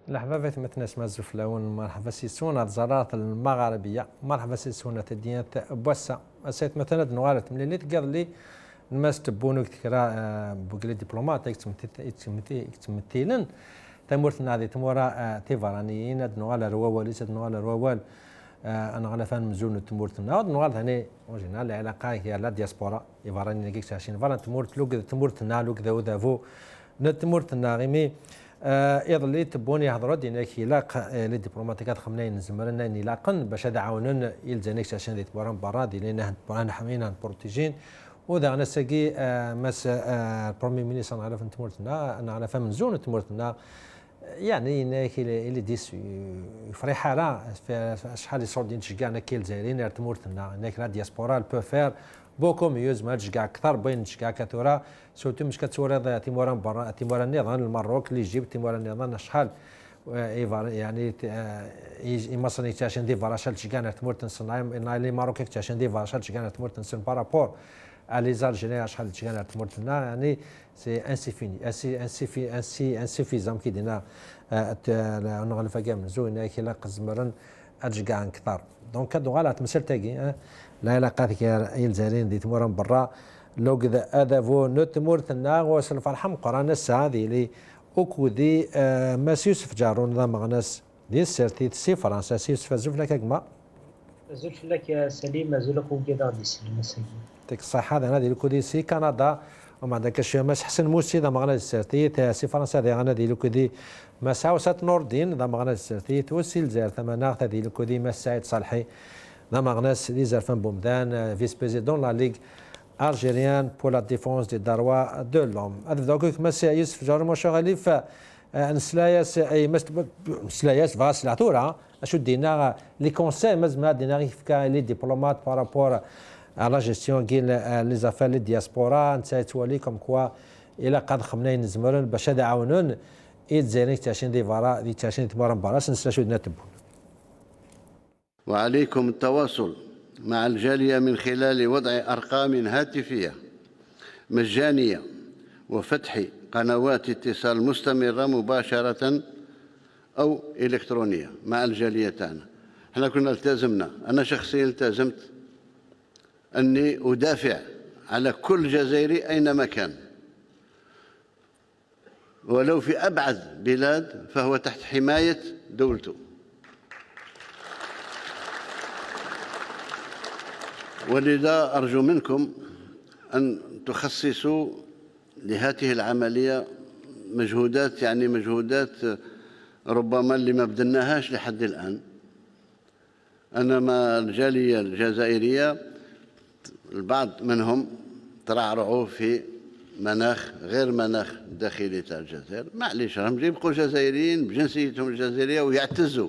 مرحبا في متناس مازوف لون مرحبا سيسونا الزرارة المغاربية مرحبا سيسونا تدينة بوسا سيت مثلا نوارت من اللي تقال لي الماس تبونو كتكرا بوكلي دبلومات تمثيلا تمورتنا هذه تمورا تيفرانيين نوال روال ليس نوال روال انا على فان مزون تمورتنا نوال هني وجينا العلاقه هي لا دياسبورا يفراني نكيك شاشين فران تمورت لوك تمورتنا لوك ذو ذافو نتمورتنا غيمي يضلي تبوني يهضروا دينا كيلاق لي دبلوماتيكات خمنين زمرنا نلاقن باش هذا عاونن يلزانيك عشان دي تبارن برا ديالنا بران حمينا بروتيجين وذا انا ساقي مس البرومي مينيستر نعرف تمورتنا انا على فم زون تمورتنا يعني ناكي اللي ديس فريحه لا شحال يصور دين تشكانا كي الجزائريين تمورتنا ناك لا دياسبورا بو فير بوكو ميوز ما تشكا اكثر بين تشكا كثوره سورتو مش كتصور تيموران برا تيموران النظام المروك اللي يجيب تيموران النظام شحال يعني مثلا يتاشن دي فراشال تشكانا تمورتن صنايم لي ماروك يتاشن دي فراشال تشكانا تمورتن سن بارابور على زالجيني شحال تشكانا تمورتنا يعني سي انسيفيني انسيفيزام كي دينا نغلفا كاع من زوينه كي لا قزمرن اتشكا كثار دونك هادو غلط مسير تاكي لا علاقات كي الجزائريين دي تمورن برا لو كذا هذا فو نتمورتنا وصل فرحم قران هذه لي اوكودي ماس يوسف جارون ذا مغناس دي السيرتي سي فرنسا سي يوسف زوف لك كما زوف لك يا سليم زولك وكذا دي سليم سيدي ديك الصحه هذا ديال كودي سي كندا وما عندك شي ماس حسن موسي ذا مغناس السيرتي سي فرنسا ذا غنا ديال كودي ماس عوسات نور الدين ذا مغناس السيرتي توسي الجزائر ثمانه ذا ديال كودي ماس سعيد صالحي ذا مغناس دي زرفان بومدان فيس بريزيدون لا ليغ algérienne pour la défense des droits de l'homme. هذا ذاك مسا يوسف جارو شغالي ف نسلاياس اي مسلاياس فاس العطوره اشو دينا لي كونساي مازما دينا غير لي ديبلومات بارابور à la gestion كاين لي زافير لي دياسبورا نتا تولي كوم كوا الى قد خمنين نزمرن باش هذا عاونون يتزانيك تاشين دي فارا دي تاشين تمارن باراس نسلا شو دنا تبون. وعليكم التواصل مع الجالية من خلال وضع أرقام هاتفية مجانية وفتح قنوات اتصال مستمرة مباشرة أو إلكترونية مع الجالية تاعنا. احنا كنا التزمنا، أنا شخصيا التزمت أني أدافع على كل جزائري أينما كان ولو في أبعد بلاد فهو تحت حماية دولته. ولذا أرجو منكم أن تخصصوا لهذه العملية مجهودات، يعني مجهودات ربما اللي ما بدلناهاش لحد الآن. أنا مع الجالية الجزائرية البعض منهم ترعرعوا في مناخ غير مناخ داخلي تاع الجزائر، معليش راهم يبقوا جزائريين بجنسيتهم الجزائرية ويعتزوا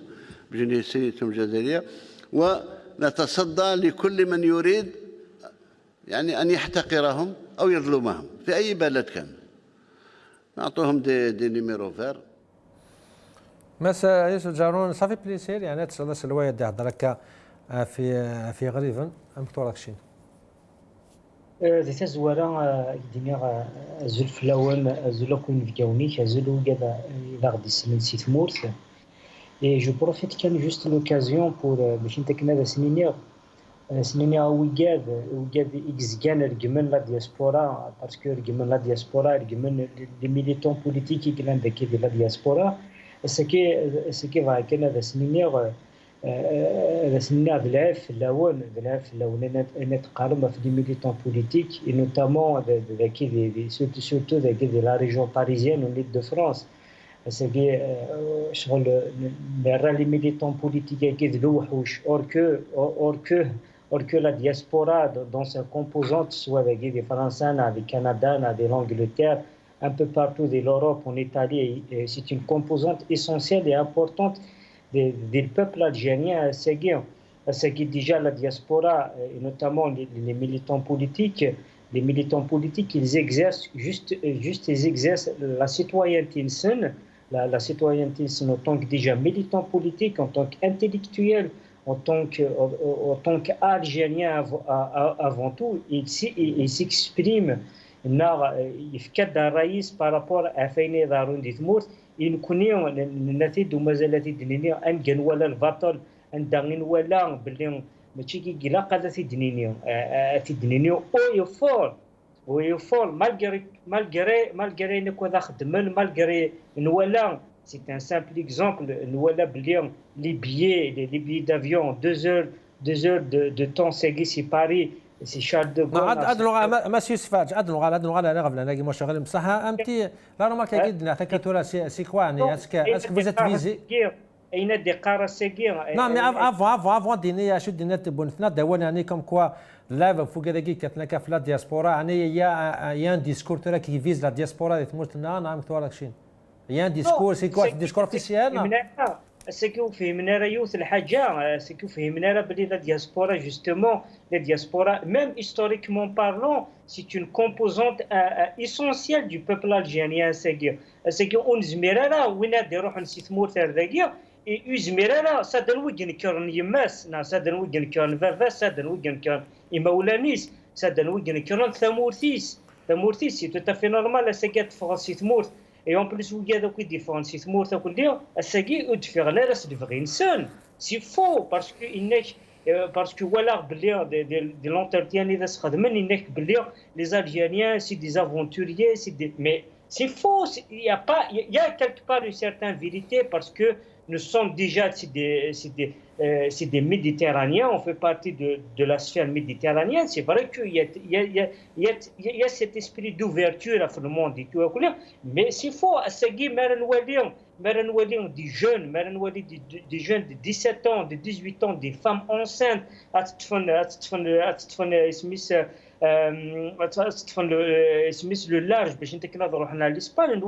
بجنسيتهم الجزائرية، ونتصدى لكل من يريد يعني أن يحتقرهم أو يظلمهم في أي بلد كان. نعطوهم دي نيميرو فير. مسا يوسف جارون صافي بليسير يعني تصل سلوايا دي هضرك في غريفا ام كتوركشين ذي تزورا دينيا زلف الاول زلوكون فيكاونيك زلو كذا الى غادي يسلم سي تمورت. Et je profite كان juste l'occasion pour باش نتكنا هذا سنينيا ويقاد اكس كان رقمن لا دياسبورا باسكو رقمن لا دياسبورا رقمن لي ميليتون بوليتيكي كلان داكي لا دياسبورا سكي فا كان هذا سنينيا بالعرف الاول انا تقارب في دي ميليتون بوليتيك اي نوتامون داكي سورتو داكي دي لا ريجون باريزيان وليد دو فرانس. سكي شغل برا لي ميليتون بوليتيك كيدلو وحوش or que la diaspora dans sa composante soit des Français, des Canadiens, de l'Angleterre, un peu partout de l'Europe, en Italie, c'est une composante essentielle et importante des peuples algériens. C'est que déjà la diaspora, et notamment les militants politiques, ils exercent ils exercent la citoyenneté saine, la citoyenneté saine en tant que déjà militant politique, en tant qu'intellectuel, en tant qu'Algérien avant tout. Ils s'expriment يفكد الرئيس بارابور عفيني ضارون دي تموت ينكونيو نتيد ومازالتي دنينيو ان جن ولا البطل ان داغين ولا باللي ماشي كي لا قادتي دنينيو تدنينيو او يفور مالغري نكو ذا خدمن مالغري نولا سي ان سامبل اكزومبل نولا باللي لي بيي دافيون 2 heures de temps سي باري سي شارل دو غول عاد اللغه ما سيسفاج عاد اللغه لا غبل ناقي مشغل بصح امتي لا روما كيدنا حتى كتورا سي كواني اسك فوزات فيزي اين دي قاره سيغير نعم افون دينيا شو دينا تبونثنا دوانا يعني كم كوا لايف فوق هذاك كتنا في لا دياسبورا يعني يا ان ديسكور ترى كي فيز لا دياسبورا اللي تموت لنا نعم تورا شين يا ان ديسكور سي كوا ديسكور اوفيسيال سكو فهمنا راه يوث الحاجه سكو فهمنا راه بلي لا دياسبورا جوستومون لا دياسبورا ميم هيستوريكمون بارلون سي اون كومبوزونت اسونسيال دو بوبل الجيريان سكو اون زميرا وين روح نسيتمور ثرداكيا يزميرا سادن وجن كرن يماس سادن وجن كرن فافا سادن وجن كرن إمولانيس سادن وجن كرن ثمورثيس سي تو تافي نورمال ساكات فرنسي ثمورث et en plus vous avez des différences c'est mort ça qu'on dit ça qui est de faire là c'est de vrai seul c'est faux parce que voilà de l'entretien et de ce que les Algériens c'est des aventuriers mais c'est faux il y a quelque part une certaine vérité parce que nous sommes déjà c'est des Méditerranéens, on fait partie de la sphère méditerranéenne. C'est vrai qu'il y a cet esprit d'ouverture à le monde et tout, mais c'est faux. Des jeunes, des jeunes de 17 ans, de 18 ans, des femmes enceintes, le large, l'Espagne,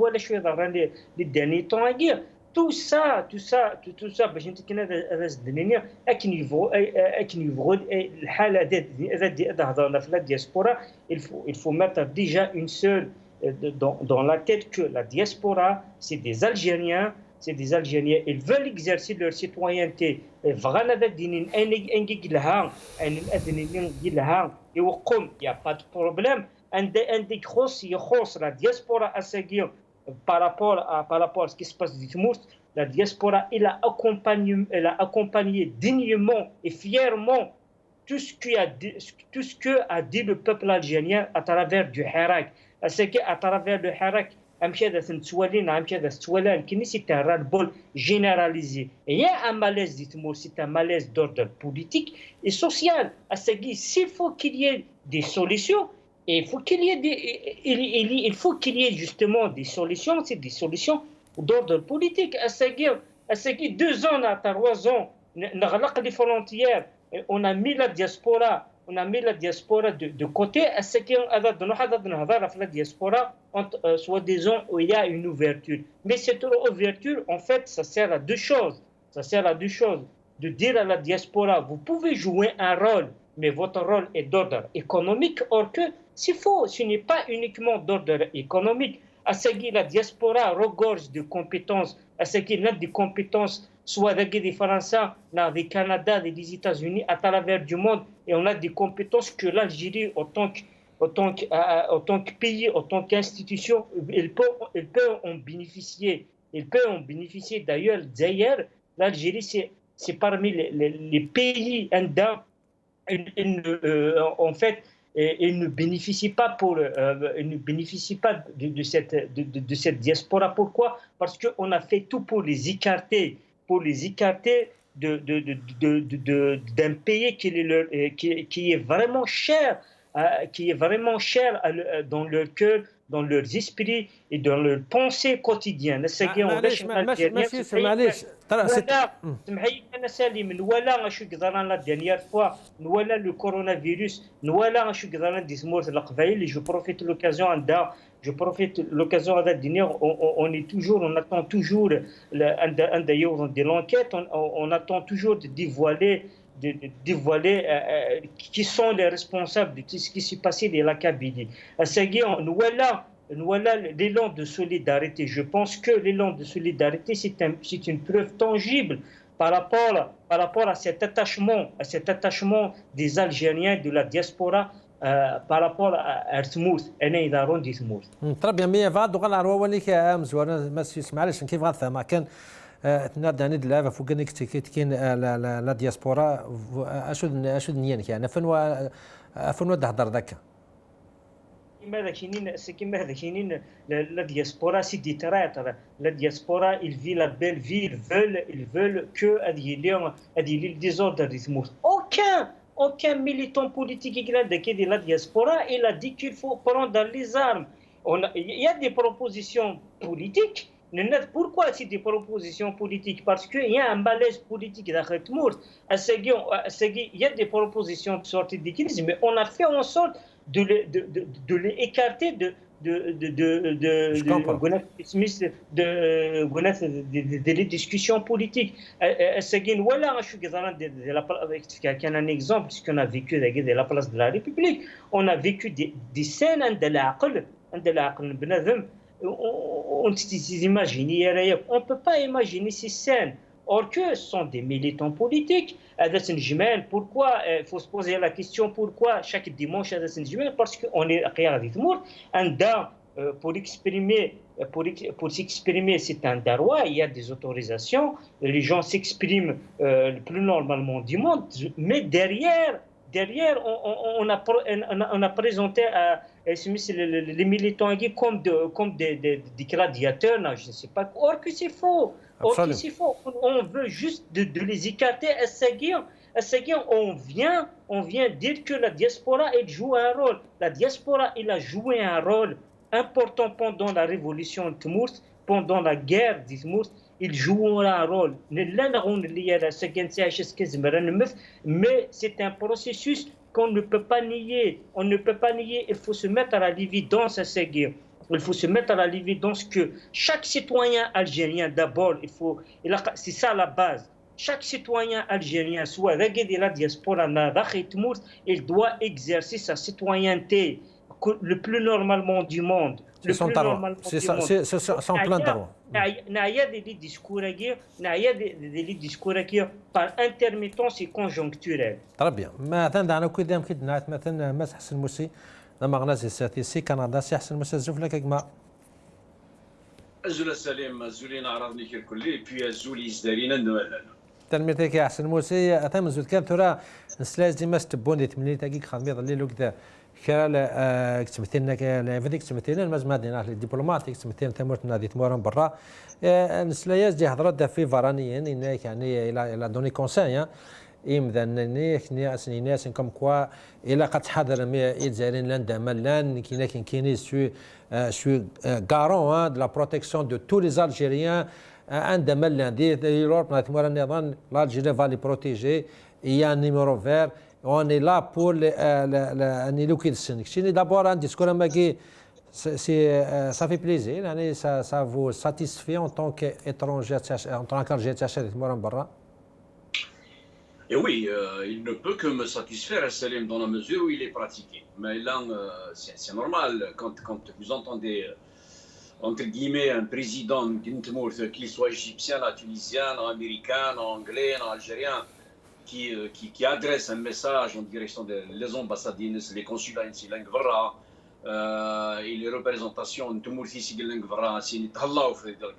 les derniers temps à dire. Tout ça, باش انت كنا الدنيا اكنيفو الحاله هذه هضرنا في لا diaspora il faut mettre déjà une seule dans la tête que la diaspora c'est des Algériens ils veulent exercer leur citoyenneté فغانا دينين انجي لها ان اذنين لها يوقم يا با دو بروبليم عندك يخص la diaspora اساكير par rapport à ce qui se passe du Timour, la diaspora elle a accompagné dignement et fièrement tout ce que a dit le peuple algérien à travers du Hirak. C'est qu'à travers le Hirak, c'est un ras-le-bol généralisé. Et il y a un malaise du Timour, c'est un malaise d'ordre politique et social. S'il faut qu'il y ait des solutions, et il faut qu'il y ait justement des solutions, c'est des solutions d'ordre politique. À ce qui 2 ans, 3 ans, on a les frontières, on a mis la diaspora de côté. À ce qui la diaspora, soi-disant, où il y a une ouverture. Mais cette ouverture, en fait, ça sert à 2 choses. De dire à la diaspora, vous pouvez jouer un rôle, mais votre rôle est d'ordre économique, or que c'est faux, ce n'est pas uniquement d'ordre économique. À ce qui la diaspora regorge de compétences, à ce qu'il y a des compétences, soit des Français, des Canada, des États-Unis, à travers du monde, et on a des compétences que l'Algérie, en tant que pays, en tant qu'institution, elle peut en bénéficier. D'ailleurs, l'Algérie, c'est parmi les pays indens, en fait, il ne bénéficie pas de cette diaspora. Pourquoi? Parce qu'on a fait tout pour les écarter d'un pays qui est vraiment cher, dans leur cœur, dans leurs esprits et dans leurs pensées quotidiennes. أنا سالم نولا شو قدرنا لا dernière fois نولا le coronavirus نولا شو قدرنا ديسمورت القبائل je profite l'occasion de dire on attend toujours de l'enquête on attend toujours de dévoiler qui sont les responsables de tout ce qui s'est passé de la Kabylie. Voilà l'élan de solidarité. Je pense que l'élan de solidarité, c'est une preuve tangible par rapport à cet attachement des Algériens, de la diaspora par rapport à Tmourt, أنا روندي تموت. Très bien, mais va دوغ العروة ولي كام زوار ما معلش كيف غاثا ما كان تنادى لا فوق انك كاين لا دياسبورا اشد نيانك يعني فن تهضر ذاك كيما هذا كاينين لا دياسبورا سي دي تراتر لا دياسبورا il vit la belle vie ils veulent que هذه لي ديزوردر دي تموت. aucun militant politique qui est de la diaspora il a dit qu'il faut prendre les armes. Il y a des propositions politiques. Pourquoi c'est des propositions politiques? Parce qu'il y a un malaise politique dans cette mort. Il y a des propositions de sortie de crise, mais on a fait en sorte de les écarter de les discussions politiques. Voilà, un exemple, puisqu'on a vécu de la place de la République, on a vécu des scènes de l'aql, on ne peut pas imaginer ces scènes. Or que ce sont des militants politiques. Pourquoi il faut se poser la question pourquoi chaque dimanche parce qu'on est pour s'exprimer, c'est un droit, il y a des autorisations, les gens s'expriment le plus normalement du monde, mais derrière on a présenté les militants comme des gladiateurs, je ne sais pas. Or que c'est faux. On veut juste de les écarter. On vient dire que la diaspora elle joue un rôle. La diaspora elle a joué un rôle important pendant la révolution de Tmourt, pendant la guerre de Tmourt. Ils jouent un rôle. Mais c'est un processus qu'on ne peut pas nier. On ne peut pas nier. Il faut se mettre à l'évidence à ces guerres. Il faut se mettre à l'évidence que chaque citoyen algérien, d'abord, c'est ça la base. Chaque citoyen algérien, soit de la diaspora, il doit exercer sa citoyenneté le plus normalement du monde. C'est son plein droit. Il y a des discours par intermittence et conjoncturel. Très bien. مثلا أنا كده يمكن نعت مثلا مسح الموسي لما غنازي سي كندا سي حسن الموسي زوف لك كما أزول السلام أزولين عرضني كل بي أزولي إزدارينا نوالا تلميذك يا حسن الموسي أتم زود كان ترى نسلاز ديما ستبون دي تمنيت كي خدمي ظلي لو كذا كرا كتمثلنا كافيك كتمثلنا المزما دينا الدبلوماتيك كتمثلنا تمرت نادي تمورن برا نسلاياز دي هضرات في فرانيين انك يعني الى دوني كونساي إمذنني كني ناس كم كوا إلا قد حضر مي الجزائريين لان ملان كاين سو غارون de la protection de tous les Algériens عندما لان دي l'Europe نتمر النظام l'Algérie va les protéger il y a un numéro vert on est là pour les لوكيل السن كشيني d'abord un discours ماكي ça fait plaisir يعني ça vous satisfait en tant qu'étranger en tant qu'Algérien تشهد تمر برا. Et oui, il ne peut que me satisfaire, Salim, dans la mesure où il est pratiqué. Mais là, c'est normal, quand vous entendez, entre guillemets, un président, qu'il soit égyptien, tunisien, américain, anglais, algérien, qui adresse un message en direction des ambassades, les consulats, et les représentations de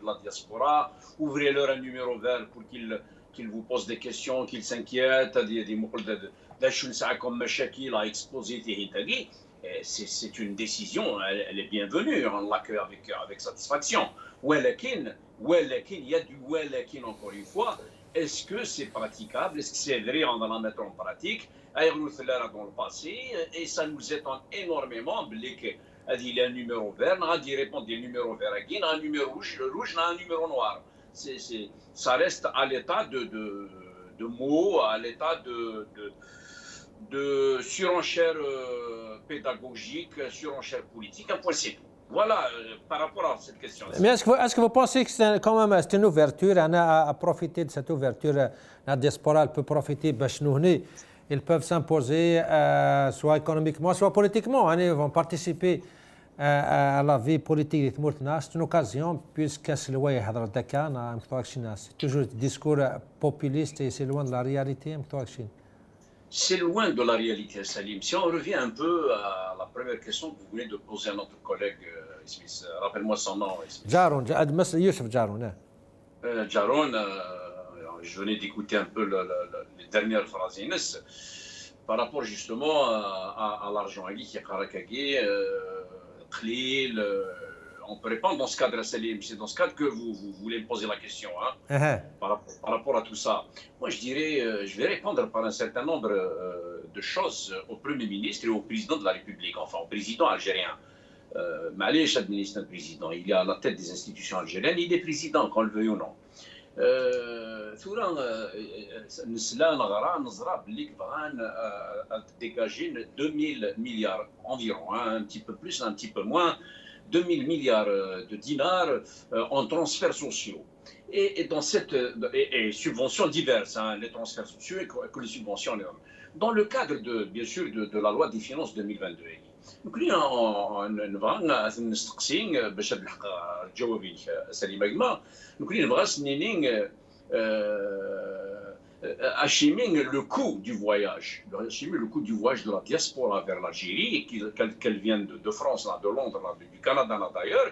la diaspora, ouvrez-leur un numéro vert pour qu'ils vous posent des questions, qu'ils s'inquiètent, c'est une décision, elle est bienvenue, on l'accueille avec satisfaction. Il y a du walakin encore une fois, est-ce que c'est praticable, est-ce que c'est vrai, on va la mettre en pratique, dans le passé, et ça nous étonne énormément, il y a un numéro vert, on a dit répondre des numéros verts, un numéro rouge, un numéro noir. Ça reste à l'état de mots, à l'état de surenchère pédagogique, surenchère politique, un point c'est tout. Voilà, par rapport à cette question. Mais est-ce que vous pensez que c'est quand même une ouverture, à profiter de cette ouverture, la diaspora elle peut profiter, ils peuvent s'imposer soit économiquement, soit politiquement, ils vont participer à la vie politique de Tmourtna. C'est une occasion, puisque c'est le way hadra daka, c'est toujours un discours populiste et c'est loin de la réalité. C'est loin de la réalité, Salim. Si on revient un peu à la première question que vous venez de poser à notre collègue Smith, rappelle-moi son nom. Jaron, Youssef Jaron. Jaron, je venais d'écouter un peu les dernières phrases par rapport justement à l'argent. On peut répondre dans ce cadre, Salim. C'est dans ce cadre que vous voulez me poser la question, hein, par rapport à tout ça. Moi, je dirais, je vais répondre par un certain nombre de choses au Premier ministre et au Président de la République, enfin au Président algérien. Maléch administre un président, il est à la tête des institutions algériennes, il est président, qu'on le veuille ou non. Dégager 2000 milliards environ, un petit peu plus, un petit peu moins, 2000 milliards de dinars en transferts sociaux. Et dans cette subventions diverses, les transferts sociaux et que les subventions. Dans le cadre bien sûr de la loi des finances 2022. يمكن نبغى نستقسي باش نلحق جوابي سليم كما يمكن نبغى سنينين achimer le coût du voyage, de la diaspora vers l'Algérie, qu'elle vienne de France, là, de Londres, là, du Canada, là, d'ailleurs,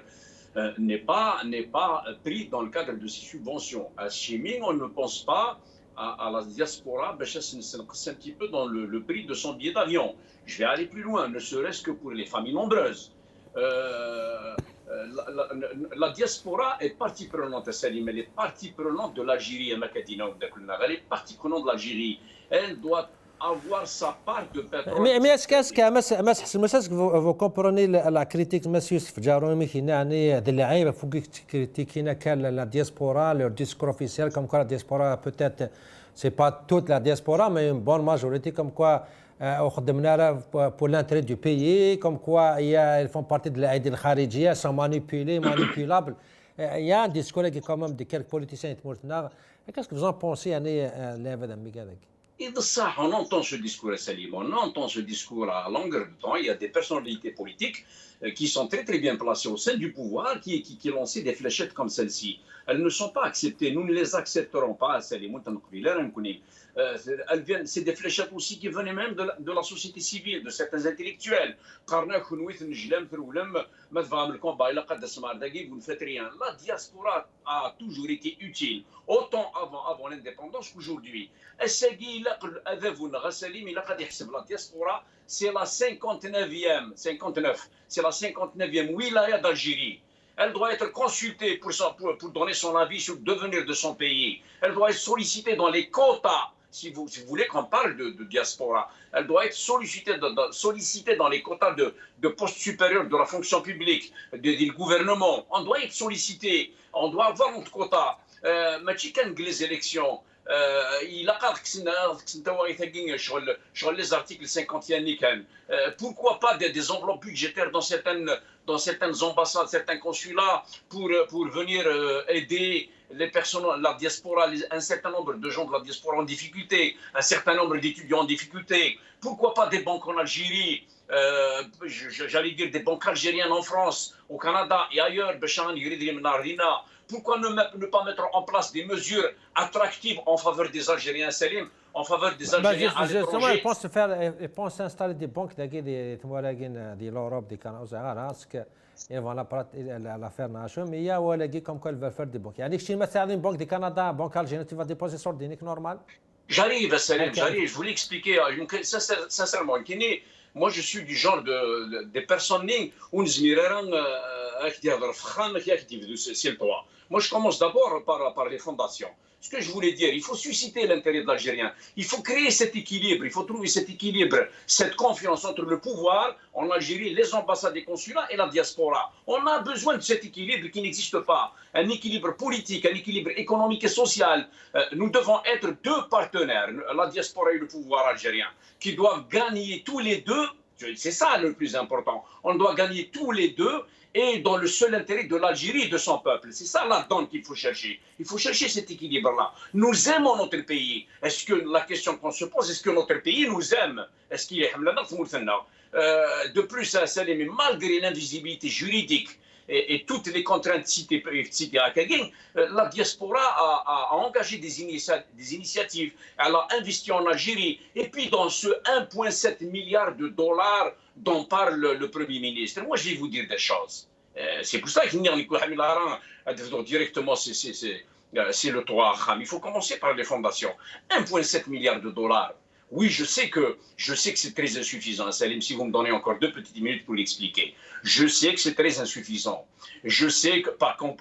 n'est pas pris dans le cadre de ces subventions. Achimer, on ne pense pas à la diaspora, c'est un petit peu dans le prix de son billet d'avion. Je vais aller plus loin, ne serait-ce que pour les familles nombreuses. La diaspora est partie prenante, Salim, elle est partie prenante de l'Algérie, elle est partie prenante de l'Algérie. Elle doit avoir sa part de pétrole. Mais est-ce que vous comprenez la critique de M. Youssef Jaroumi qui est de l'Aïb, qui la diaspora, leur discours officiel, comme quoi la diaspora peut-être, c'est pas toute la diaspora, mais une bonne majorité, comme quoi pour l'intérêt du pays, comme quoi ils font partie de l'Aïd al-Kharijia, sont manipulables. Il y a un discours qui est quand même de quelques politiciens. Qu'est-ce que vous en pensez, On entend ce discours, Salim, on entend ce discours à longueur de temps. Il y a des personnalités politiques qui sont très très bien placées au sein du pouvoir, qui lancent des fléchettes comme celle-ci. Elles ne sont pas acceptées, nous ne les accepterons pas, Salim. C'est des fléchettes aussi qui venaient même de la société civile, de certains intellectuels. La diaspora a toujours été utile, autant avant l'indépendance qu'aujourd'hui. La diaspora, c'est la 59e wilaya d'Algérie. Elle doit être consultée pour donner son avis sur le devenir de son pays. Elle doit être sollicitée dans les quotas. Si vous voulez qu'on parle de diaspora, elle doit être sollicitée dans les quotas de postes supérieurs de la fonction publique, du gouvernement. On doit être sollicité, on doit avoir notre quota. Les élections, il a les articles 50e. Pourquoi pas des enveloppes budgétaires dans certaines ambassades, certains consulats pour venir aider les personnes, la diaspora, un certain nombre de gens de la diaspora en difficulté, un certain nombre d'étudiants en difficulté. Pourquoi pas des banques en Algérie, j'allais dire des banques algériennes en France, au Canada et ailleurs. Pourquoi ne pas mettre en place des mesures attractives en faveur des Algériens, Salim, en faveur des Algériens à l'étranger? Ils pensent installer des banques de l'Europe, du Canada, ils vont la faire mais il y a comme quoi ils veulent faire des banques. يعني شي مثلا une banque du Canada, banque algérienne, tu vas déposer sur des normal. J'arrive, Salim, j'arrive. Je voulais expliquer, sincèrement, moi je suis du genre des personnes moi je commence d'abord par les fondations. Ce que je voulais dire, il faut susciter l'intérêt de l'Algérien. Il faut créer cet équilibre, il faut trouver cet équilibre, cette confiance entre le pouvoir en Algérie, les ambassades et consulats et la diaspora. On a besoin de cet équilibre qui n'existe pas. Un équilibre politique, un équilibre économique et social. Nous devons être deux partenaires, la diaspora et le pouvoir algérien, qui doivent gagner tous les deux. C'est ça le plus important. On doit gagner tous les deux et dans le seul intérêt de l'Algérie et de son peuple. C'est ça la donne qu'il faut chercher. Il faut chercher cet équilibre-là. Nous aimons notre pays. Est-ce que la question qu'on se pose, est-ce que notre pays nous aime? Est-ce qu'il est de plus, Salim, malgré l'invisibilité juridique et toutes les contraintes citées, la diaspora a engagé des initiatives, elle a investi en Algérie. Et puis dans ce 1,7 milliard de dollars dont parle le Premier ministre, moi je vais vous dire des choses. C'est pour ça qu'il n'y a pas directement, c'est le toit. Il faut commencer par les fondations. 1,7 milliard de dollars. Oui, je sais que c'est très insuffisant, Salim, si vous me donnez encore 2 petites minutes pour l'expliquer. Je sais que c'est très insuffisant. Je sais que,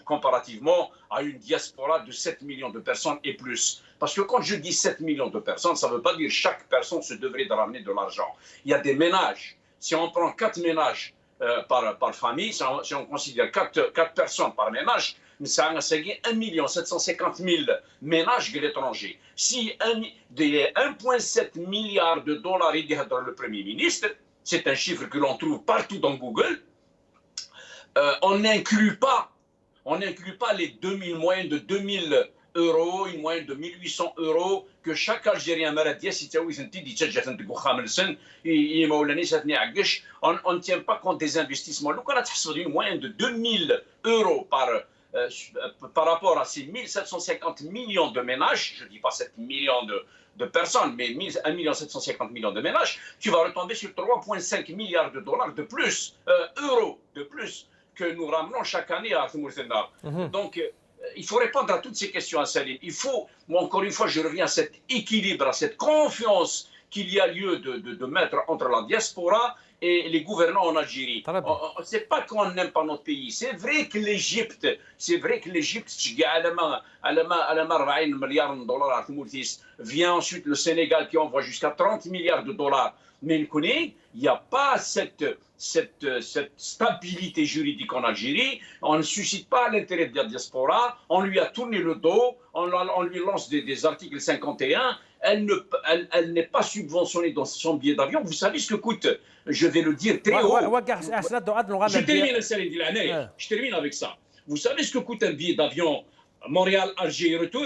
comparativement à une diaspora de 7 millions de personnes et plus. Parce que quand je dis 7 millions de personnes, ça ne veut pas dire que chaque personne se devrait de ramener de l'argent. Il y a des ménages. Si on prend 4 ménages par famille, si on considère 4 personnes par ménage, ça a 1 750 000 ménages de l'étranger. Si 1,7 milliard de dollars est dit dans le Premier ministre, c'est un chiffre que l'on trouve partout dans Google, on n'inclut pas les 2000 moyennes de 2000 euros, une moyenne de 1800 euros que chaque Algérien on ne tient pas compte des investissements. Donc on a une moyenne de 2000 euros par rapport à ces 1750 millions de ménages, je ne dis pas 7 millions de personnes, mais 1 750 millions de ménages, tu vas retomber sur 3,5 milliards de dollars de plus, euros de plus, que nous ramenons chaque année à Mourtena. Donc, il faut répondre à toutes ces questions à Salim. Il faut, moi encore une fois, je reviens à cet équilibre, à cette confiance qu'il y a lieu de mettre entre la diaspora et les gouvernants en Algérie. C'est pas qu'on n'aime pas notre pays. C'est vrai que l'Égypte, vient ensuite le Sénégal qui envoie jusqu'à 30 milliards de dollars. Mais il n'y a pas cette stabilité juridique en Algérie. On ne suscite pas l'intérêt de la diaspora. On lui a tourné le dos. On lui lance des articles 51. Elle n'est pas subventionnée dans son billet d'avion. Vous savez ce que coûte, je vais le dire très haut. Je termine avec ça. Vous savez ce que coûte un billet d'avion Montréal-Alger retour?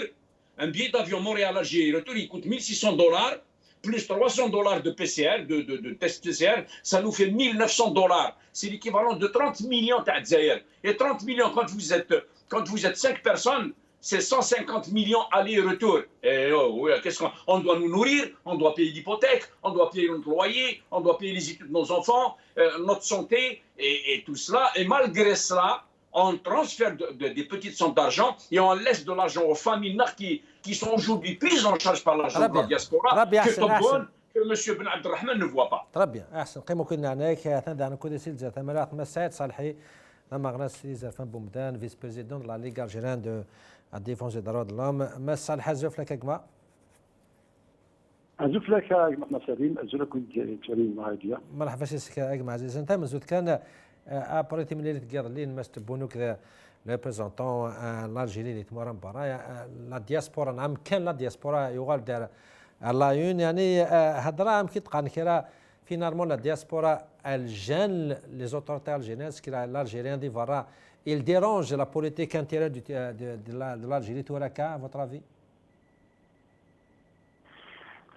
Un billet d'avion Montréal-Alger retour, il coûte 1600 dollars, plus 300 dollars de PCR, de test PCR, ça nous fait 1900 dollars. C'est l'équivalent de 30 millions d'Adzaïr. Et 30 millions, quand vous êtes 5 personnes, c'est 150 millions aller-retour. Et qu'est-ce qu'on doit nous nourrir, on doit payer l'hypothèque, on doit payer notre loyer, on doit payer les études de nos enfants, notre santé et tout cela. Et malgré cela, on transfère des petites sommes d'argent et on laisse de l'argent aux familles qui sont aujourd'hui prises en charge par l'argent de la diaspora que M. Ben Abdelrahman ne voit pas. Très bien. أحسن قيمة كنا هناك تندعنا كل سيل ذات ملاك مساعد صالحي لما غناس زرفان بومدان فيس بريزيدون لا ليغ الجيران دو الديفونس دي droits de l'homme مس صالح زوف لك كما أزوف لك أجمع سليم أزوف لك كريم معايا مرحبا سيك أجمع عزيز أنت مزود كان أبريتي من اللي تقدر لين مست بونوك le représentant l'Algérie اللي تمرن برايا لا دياسبورا نعم كان لا دياسبورا يغال دار الله يون يعني هضره يمكن تقان كرا فينالمون لا دياسبورا الجان لي زوتوريتي الجينيز كي l'Algérien دي فارا il dérange la politique intérieure de l'Algérie Touraka à votre avis?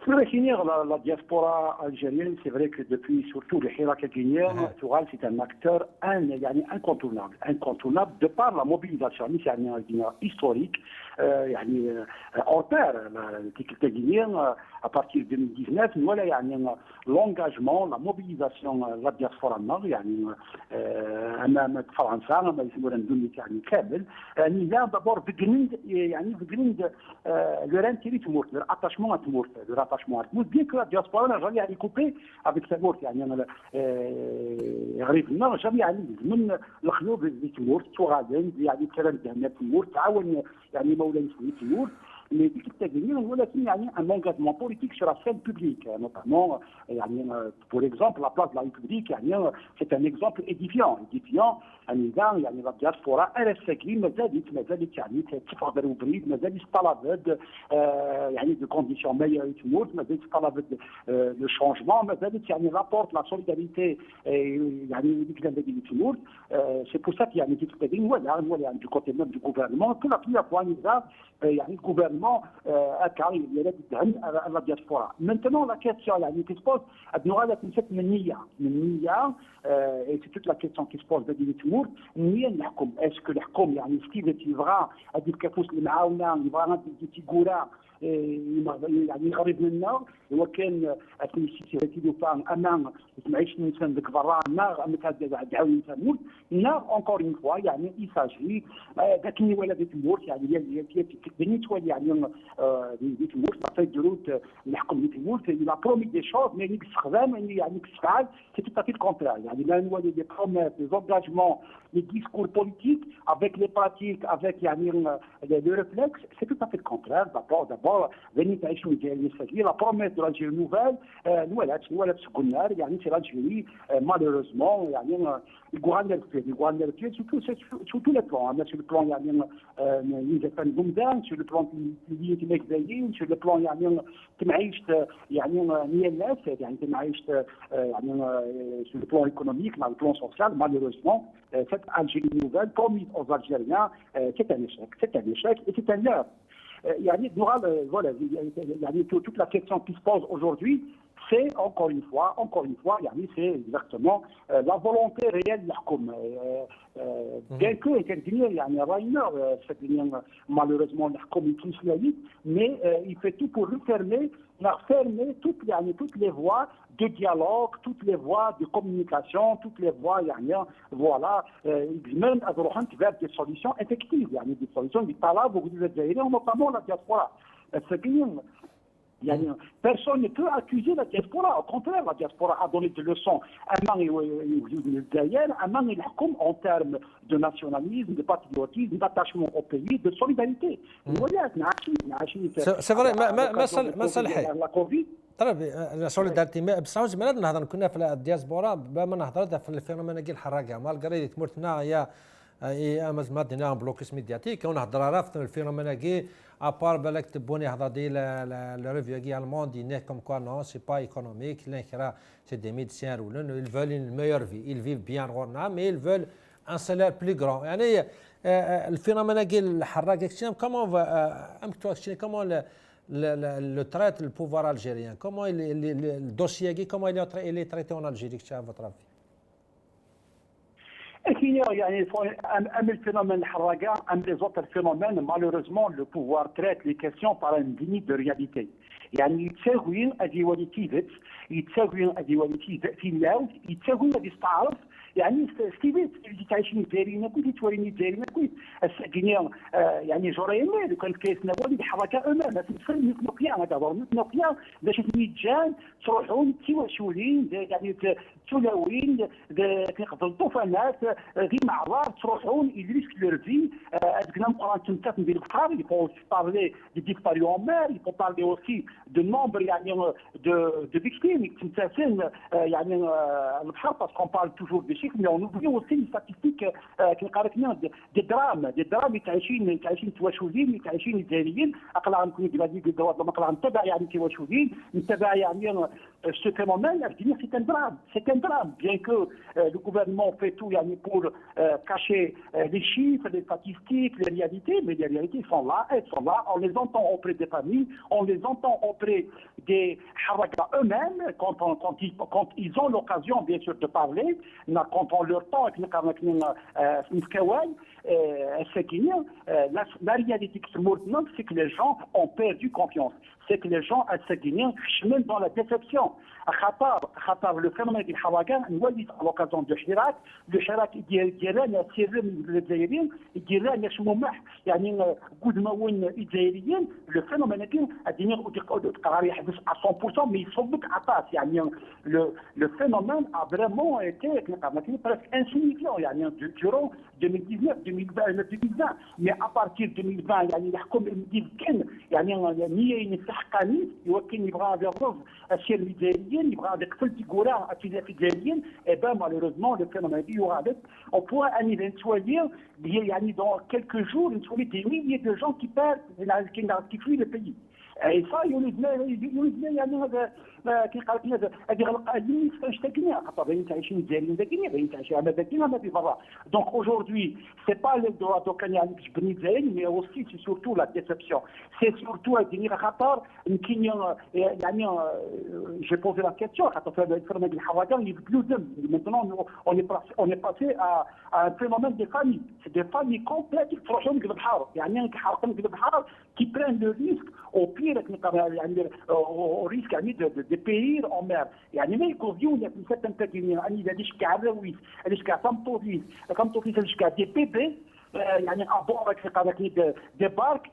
Pour définir la diaspora algérienne, c'est vrai que depuis surtout le Hirak guinéen, Toural c'est un acteur incontournable de par la mobilisation historique, hors pair, la guinéenne à partir de 2019, voilà l'engagement, la mobilisation de la diaspora أمام فرنسا أمام يسمونها الدنيا يعني كامل يعني لا دابور بجنند يعني بجنند لو رانتيري تمورت لو اتاشمون تمورت لو راتاشمون تمورت بيان كو لا دياسبورا جامي يعني كوبي افيك تمورت يعني انا غريب جامي يعني من الخيوب اللي تمورت تغادن يعني كلام دهنا تمورت تعاون يعني مولاي تمورت mais ولكن يعني un engagement politique sur la scène publique, notamment pour exemple la place de la République c'est un exemple édifiant يعني la diaspora RSK مازالت يعني تفضل وبريد مازال يستلفد يعني de conditions meilleures تموت مازال يستلفد le changement مازالت يعني rapporte la solidarité يعني ديك اللي تموت c'est pour ça qu'il y a une petite voilà du côté même du gouvernement que la première fois يعني le gouvernement également à la diaspora. Maintenant, la question qui se pose, et c'est toute la question qui se pose de Timour, est-ce que l'Hkoum, Steve يبغى هذيك الكفوس اللي معاونا يبغى تيغورا يعني يقرب منا هو كان السياسي دو فان امان معيش الانسان ديك برا ما تعاون تموت نا اونكور اون فوا يعني يساجي ذاك اللي ولد تموت يعني ديال تولي يعني دي تموت صافي دروت الحكم تموت لا برومي دي شوز مي باستخدام يعني باستفعال سي تو افي الكونترير يعني لا نولي دي بروميس دي زونجاجمون les discours politiques avec les pratiques avec يعني le réflexe c'est tout à fait le contraire d'abord venir تعيشوا ديال la promesse de l'Algérie nouvelle الولاد سكنار يعني c'est l'Algérie malheureusement يعني يقعد الفيل sur tous les plans sur le plan يعني يزفن بومدان sur le plan اللي تماكزايين sur le plan يعني تمعيش يعني نيالات يعني تمعيش يعني sur le plan économique sur le plan social malheureusement cette Algérie nouvelle promise aux Algériens c'est un échec et c'est un leurre. يعني voilà يعني toute la question qui se pose aujourd'hui c'est encore une fois يعني c'est exactement la volonté réelle l'Hkoum bien que يعني راينا malheureusement l'Hkoum islamique mais il fait tout pour refermer toutes les voies de dialogue, toutes les voies de communication, toutes les voies voilà même vers des solutions effectives يعني des solutions qui talab aux Algériens notamment la diaspora يعني personne ne peut accuser la diaspora. Au contraire, la diaspora a donné des leçons en termes de nationalisme, de patriotisme, d'attachement au pays, de solidarité. C'est vrai, ما صلحي طرب السوليداريتي بصح بلاد نهضر كنا في الدياسبورا ما نهضر في الفينومين كي الحراقه مال قريت تمرتنا يا ما دينا بلوكيس ميدياتيك ونهضر راه في الفينومين كي ابار بالك تبوني هضر دي لا ريفيو كي المون دي كوم كوا نو سي با ايكونوميك لانكرا سي دي ميديسيان ولا ils veulent une meilleure vie ils vivent bien غورنا mais ils veulent un salaire plus grand يعني الفينومين كي الحراقه كومون كومون le traite le pouvoir algérien comment le dossier comment il est traité en Algérie à votre avis يعني un phénomène الحراقه un des autres phénomènes malheureusement le pouvoir traite les questions par un déni de réalité يعني يتساوين اديواليتي في اللاوت يتساوين يستعرف يعني ستيفيت اللي تعيشين دايرين كل توريني دايرين كل الساكنين يعني جوريمي لو كان كيسنا ولي الحركه امام تفرق نوكيا هذا نوكيا باش تميجان تروحون تيواشولين يعني تلاوين كيقتلوا الطوفانات غير معرار تروحون يدريس لورفي كنا نقرا تمتات ندير القرار يفو بارلي دي ديكتاريومير يفو بارلي اوسي دو نومبر يعني دو فيكتيم تمتاسين يعني البحر باسكو بارل توجور دي شيك مي اون اوبلي اوسي لي ستاتيستيك كي قراتنا دي درام تعيشين تواشولين تعيشين الجزائريين اقلا نكون بلادي دوات ما اقلا نتبع يعني تواشولين نتبع يعني ce phénomène, je veux dire, c'est un drame, bien que le gouvernement fait tout pour cacher les chiffres, les statistiques, les réalités, mais les réalités sont là, on les entend auprès des familles, on les entend auprès des harakas eux-mêmes, quand ils ont l'occasion, bien sûr, de parler, quand on leur temps, la réalité qui se montre, c'est que les gens ont perdu confiance. C'est que les gens cheminent dans la déception. خطر le phénomène du Hawagan, نولي à l'occasion du Hirak, le Hirak ديالنا سير من الجزائريين ديالنا شمومح يعني قد ما وين الجزائريين le phénomène كي الدنيا تقرر يحدث à 100% mais يصبك عطاس يعني le phénomène a vraiment été presque insignifiant يعني durant 2019 mais à partir de 2020 يعني يحكم المدير يعني نيه يستحقني يوكل يبغى يرفض الشيء الجزائريين يبغى يقفل تيغورا في الجزائريين et ben malheureusement le phénomène il y aura avec au point un éventuel يعني dans quelques jours il y a des milliers de gens qui perdent qui fuient le pays اي صا يولد يعني هذا كي قالت لنا هذه غلقه اللي فاش تاكلنا خاطر باين تعيشين الجزائريين داكين باين تعيشين على داكين ما في برا دونك اaujourd'hui c'est pas le droit دو كان يعني تجبني الجزائر مي اوسي سي سورتو لا ديسيبسيون سي سورتو هذه خاطر يمكن يعني j'ai posé la question خاطر في الفرماج الحوادث يبدلوا دم maintenant on est passé à un phénomène des familles c'est des familles complètes تروحوا لك البحر يعني كيحرقوا لك البحر qui prennent le risque au pire يعني au risque يعني de périr en mer يعني ما يكوفيون في certains cas يعني هذيك كاع الرويس هذيك كاع كامطوفيس هذيك كاع دي بي بي يعني ابور avec des barques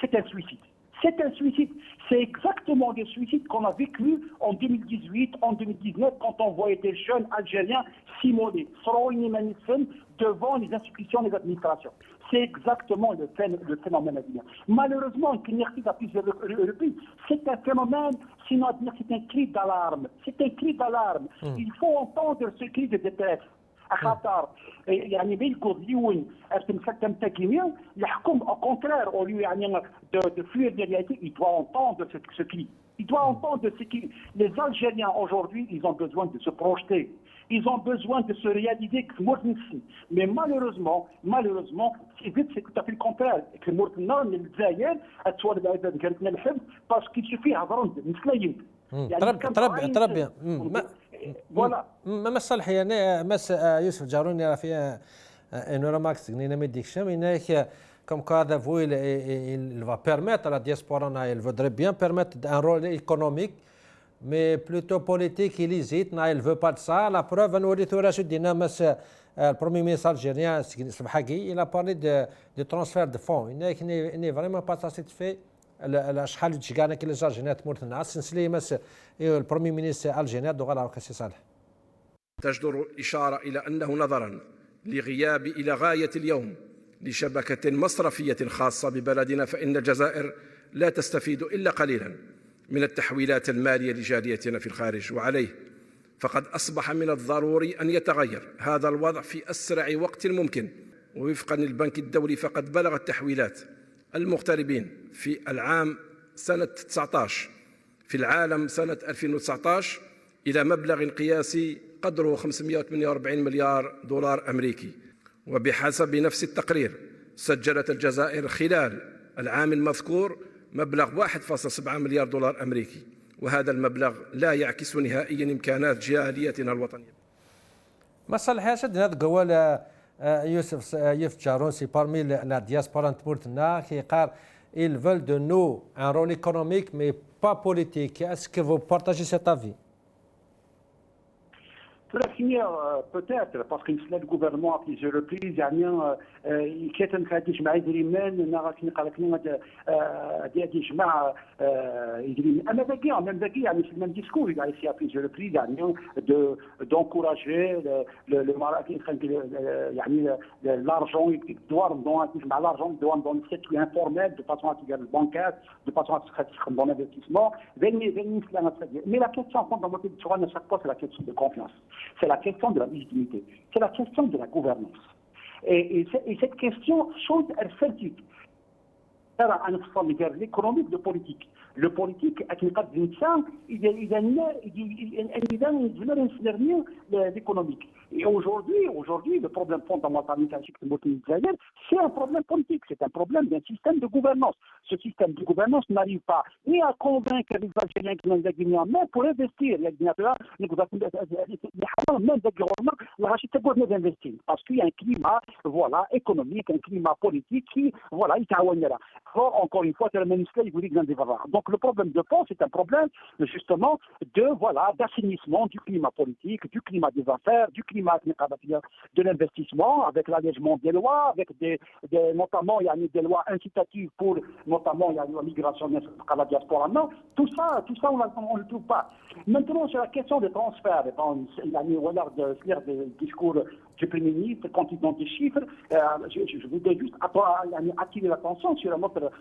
c'est un suicide. C'est un suicide. C'est exactement le suicide qu'on a vécu en 2018, en 2019, quand on voyait des jeunes Algériens s'immoler, devant les institutions des administrations. C'est exactement le phénomène à venir. Malheureusement, c'est un phénomène, sinon à dire c'est un cri d'alarme. C'est un cri d'alarme. Il faut entendre ce cri de détresse. خاطر يعني بينكم ديون ارتم تاكينيا يحكم au contraire au lieu يعني de fuir de réalité il doit entendre ce cri. Il doit entendre ce cri. Les Algériens aujourd'hui ils ont besoin de se projeter. Ils ont besoin de se réaliser que Mourtenssi. Mais malheureusement, c'est vite, c'est tout à fait le contraire. Que Mourtenssi, les Zaïens, parce qu'il suffit d'avoir très bien. Voilà. ما صالح يعني مس يوسف جاروني في انه ماكس نينا ميديك شام هناك comme quoi il va permettre à la diaspora, il voudrait bien permettre un rôle économique mais plutôt politique illicite, il ne veut pas de ça. La preuve, le Premier ministre algérien, il a parlé de transfert de fonds. Il n'est vraiment pas satisfait. الاشحال اللي تشكانا كل الجارجينات تموت الناس نسلي مس البرومي مينيستر الجينات دوغالا وكاسي صالح تجدر الإشارة إلى أنه نظرا لغياب إلى غاية اليوم لشبكة مصرفية خاصة ببلدنا فإن الجزائر لا تستفيد إلا قليلا من التحويلات المالية لجاليتنا في الخارج وعليه فقد أصبح من الضروري أن يتغير هذا الوضع في أسرع وقت ممكن ووفقا للبنك الدولي فقد بلغت تحويلات المغتربين في العام سنة 19 في العالم سنة 2019 إلى مبلغ قياسي قدره 548 مليار دولار أمريكي وبحسب نفس التقرير سجلت الجزائر خلال العام المذكور مبلغ 1.7 مليار دولار أمريكي وهذا المبلغ لا يعكس نهائيا إمكانات جاليتنا الوطنية. مصالح يا شد هذا قول Yves Jaron, c'est parmi la diaspora qui قال ils veulent de nous un rôle économique mais pas politique. Est-ce que vous partagez cet avis? Pour la finir, peut-être, parce que le gouvernement a plusieurs reprises, il كان كان يجمع يدريمان ناغاكني قالكني دي يجمع يدريمان اما ذكي même ذكي يعني في الميم ديسكور il a essayé à plusieurs reprises يعني d'encourager le Maroc يعني l'argent doit يجمع l'argent doit dans le circuit informel de façon à tirer le bancaire de façon à se dans l'investissement mais la question fondamentale à chaque fois c'est la question de confiance. C'est la question de la légitimité, c'est la question de la gouvernance. Et cette question, chose elle عن الفصل ديال l'économique de politique. Le politique est une carte d'instant, il a l'économique. Et aujourd'hui, le problème fondamental c'est un problème politique, c'est un problème d'un système de gouvernance. Ce système de gouvernance n'arrive pas ni à convaincre les Algériens qui sont Guinéens, même pour investir. Même parce qu'il y a un climat économique, un climat politique qui, il t'aouanera. Encore une fois, c'est le ministère qui vous dit que donc le problème de fond, c'est un problème justement d'assainissement du climat politique, du climat des affaires, du climat de l'investissement, avec l'allègement des lois, avec notamment des lois incitatives pour notamment la migration à la diaspora. Non, tout ça on ne le trouve pas. Maintenant, sur la question des transferts, il a mis au regard des discours du Premier ministre, quand il donne des chiffres, je voudrais juste attirer l'attention sur notre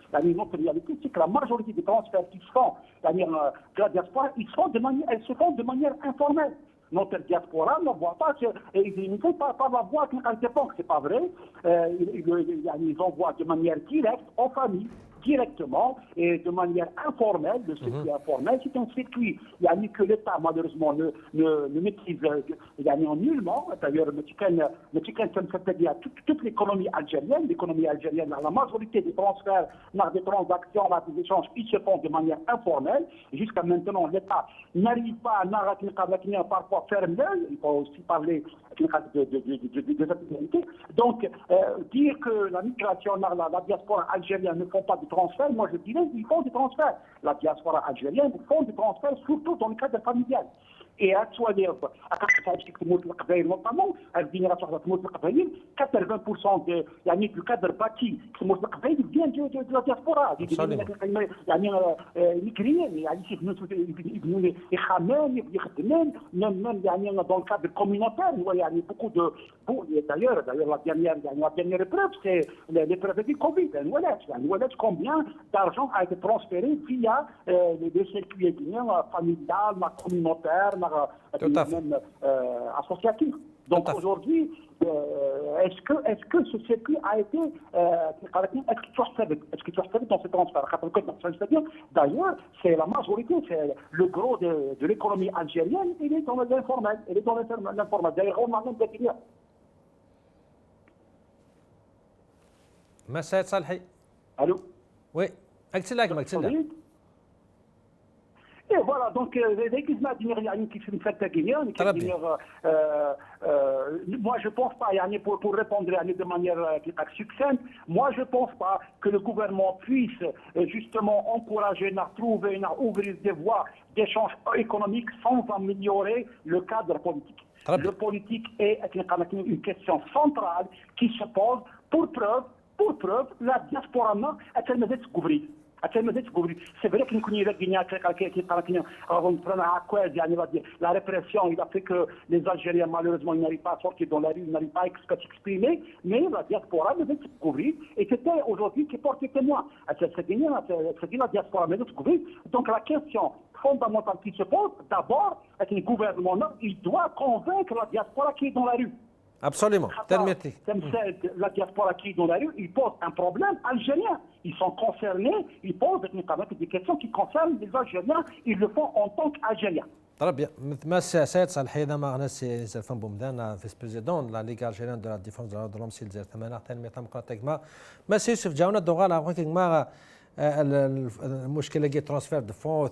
réalité, c'est que la majorité des transferts qui se font de la diaspora, elles se font de manière informelle. Notre diaspora ne voit pas, ils ne font pas la voix à l'époque, c'est pas vrai. Ils envoient de manière directe aux familles, directement et de manière informelle. Le circuit informel, c'est un circuit que l'État, malheureusement, ne maîtrise nullement. D'ailleurs, toute l'économie algérienne, la majorité des transferts, des transactions, des échanges, ils se font de manière informelle. Jusqu'à maintenant, l'État n'arrive pas à parfois faire l'œil. Il faut aussi parler de activités. Donc, dire que la migration, la diaspora algérienne ne font pas de transferts, moi je dirais qu'ils font des transferts. La diaspora algérienne font des transferts, surtout dans le cadre familial. Et actuellement, notamment, 80% du cadre bâti vient de la diaspora. Même dans le cadre communautaire, beaucoup de. D'ailleurs, la dernière épreuve, c'est l'épreuve du Covid. Combien d'argent a été transféré via les circuits familial, communautaire, même associatif. Donc aujourd'hui, est-ce que ce circuit a été est-ce que tu as dans ce transfert? D'ailleurs, c'est la majorité, c'est le gros de l'économie algérienne, il est dans l'informel. D'ailleurs, on a même des filières. مساء صالحي. Allô? Oui, اكتب لك. Et voilà, donc, moi je pense pas, pour répondre de manière succincte, moi je pense pas que le gouvernement puisse justement encourager, trouver, ouvrir des voies d'échange économique sans améliorer le cadre politique. Le politique est une question centrale qui se pose pour preuve, la diaspora elle m'a découvert. C'est vrai que la répression, il a fait que les Algériens, malheureusement, ils n'arrivent pas à sortir dans la rue, ils n'arrivent pas à s'exprimer, mais la diaspora devait se découvrir, et c'était aujourd'hui qui porte témoin. C'est la diaspora devait se découvrir. Donc la question fondamentale qui se pose, d'abord, avec le gouvernement, il doit convaincre la diaspora qui est dans la rue. Absolument. La diaspora qui est dans la rue, il pose un problème algérien. Ils sont concernés, ils posent des questions qui concernent les Algériens, ils le font en tant qu'Algériens. Très bien. Merci Saïd Salhi, merci Zerfan Boumdan, vice-président de la Ligue algérienne de la défense de l'homme, c'est le Zertamana, merci Youssef Djaouna, Dogal, après المشكلة qui transfert de fonds,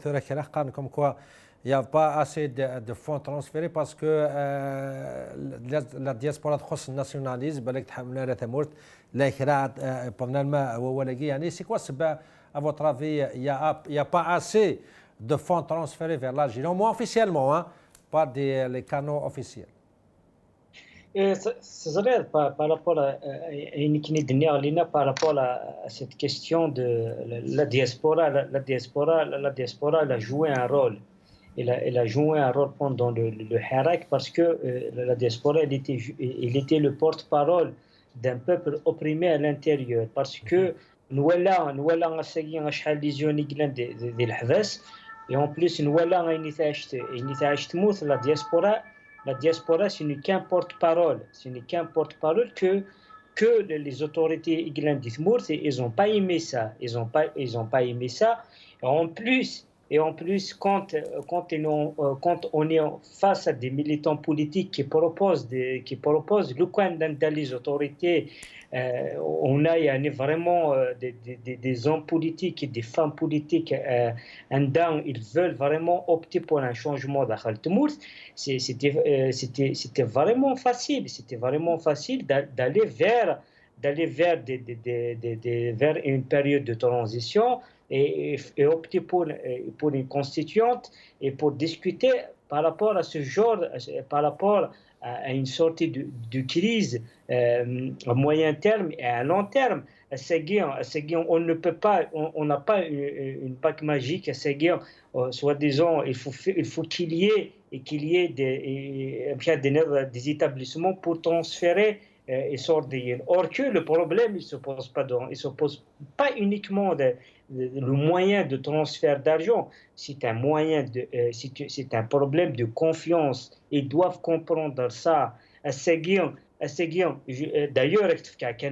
comme quoi il n'y a pas assez de fonds transférés parce que la diaspora تخص الناسيوناليزم بالك تحملنا تمورت لا إخراج pendant الماء وولقي يعني c'est quoi à votre avis il y a pas assez de fonds transférés vers l'Algérie au moins officiellement par les canaux officiels. C'est vrai par rapport à cette question de la diaspora. La diaspora elle a joué un rôle. Elle a joué un rôle pendant le Hirak parce que la diaspora il était le porte-parole d'un peuple opprimé à l'intérieur parce que nous avons et en plus nous avons la diaspora ce n'est qu'un porte-parole que les autorités ils n'ont pas aimé ça et en plus quand on est face à des militants politiques qui proposent le coin dans les autorités, on a vraiment des hommes politiques et des femmes politiques ils veulent vraiment opter pour un changement d'Akhal Temour. C'était vraiment facile d'aller vers une période de transition et opter pour une constituante et pour discuter par rapport à ce genre, par rapport à une sortie de crise à moyen terme et à long terme. On ne peut pas, on n'a pas une bague magique à Seguir, soi-disant, il faut qu'il y ait des établissements pour transférer et sortir. Or que le problème, il se pose pas uniquement le moyen de transfert d'argent, c'est un problème de confiance. Ils doivent comprendre ça. D'ailleurs,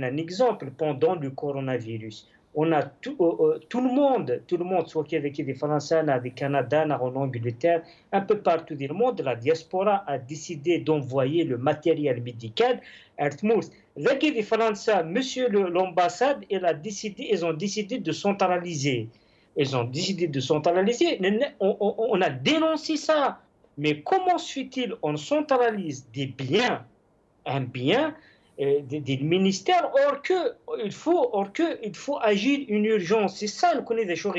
un exemple, pendant le coronavirus, on a tout le monde, soit qu'il y ait des Français, des Canadiens, en Angleterre, un peu partout dans le monde, la diaspora a décidé d'envoyer le matériel médical à Tmous. Les Français, monsieur l'ambassade, ils ont décidé de centraliser. On a dénoncé ça. Mais comment se fait-il on centralise des biens, un bien, des ministères, or qu'il faut agir une urgence. C'est ça le connaît des choses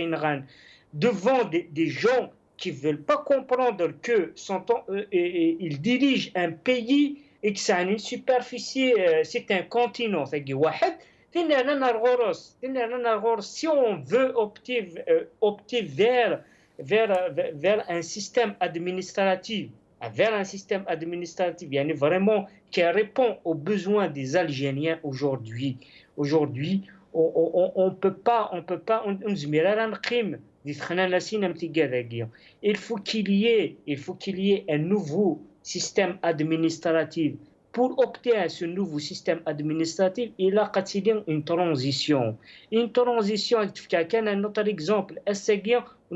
devant des gens qui ne veulent pas comprendre qu'ils dirigent un pays et que c'est une superficie, c'est un continent. Si on veut opter vers un système administratif, vraiment qui répond aux besoins des Algériens aujourd'hui. Aujourd'hui, on ne peut pas, il faut qu'il y ait un nouveau système administratif. Pour opter à ce nouveau système administratif, il a une transition. Un autre exemple,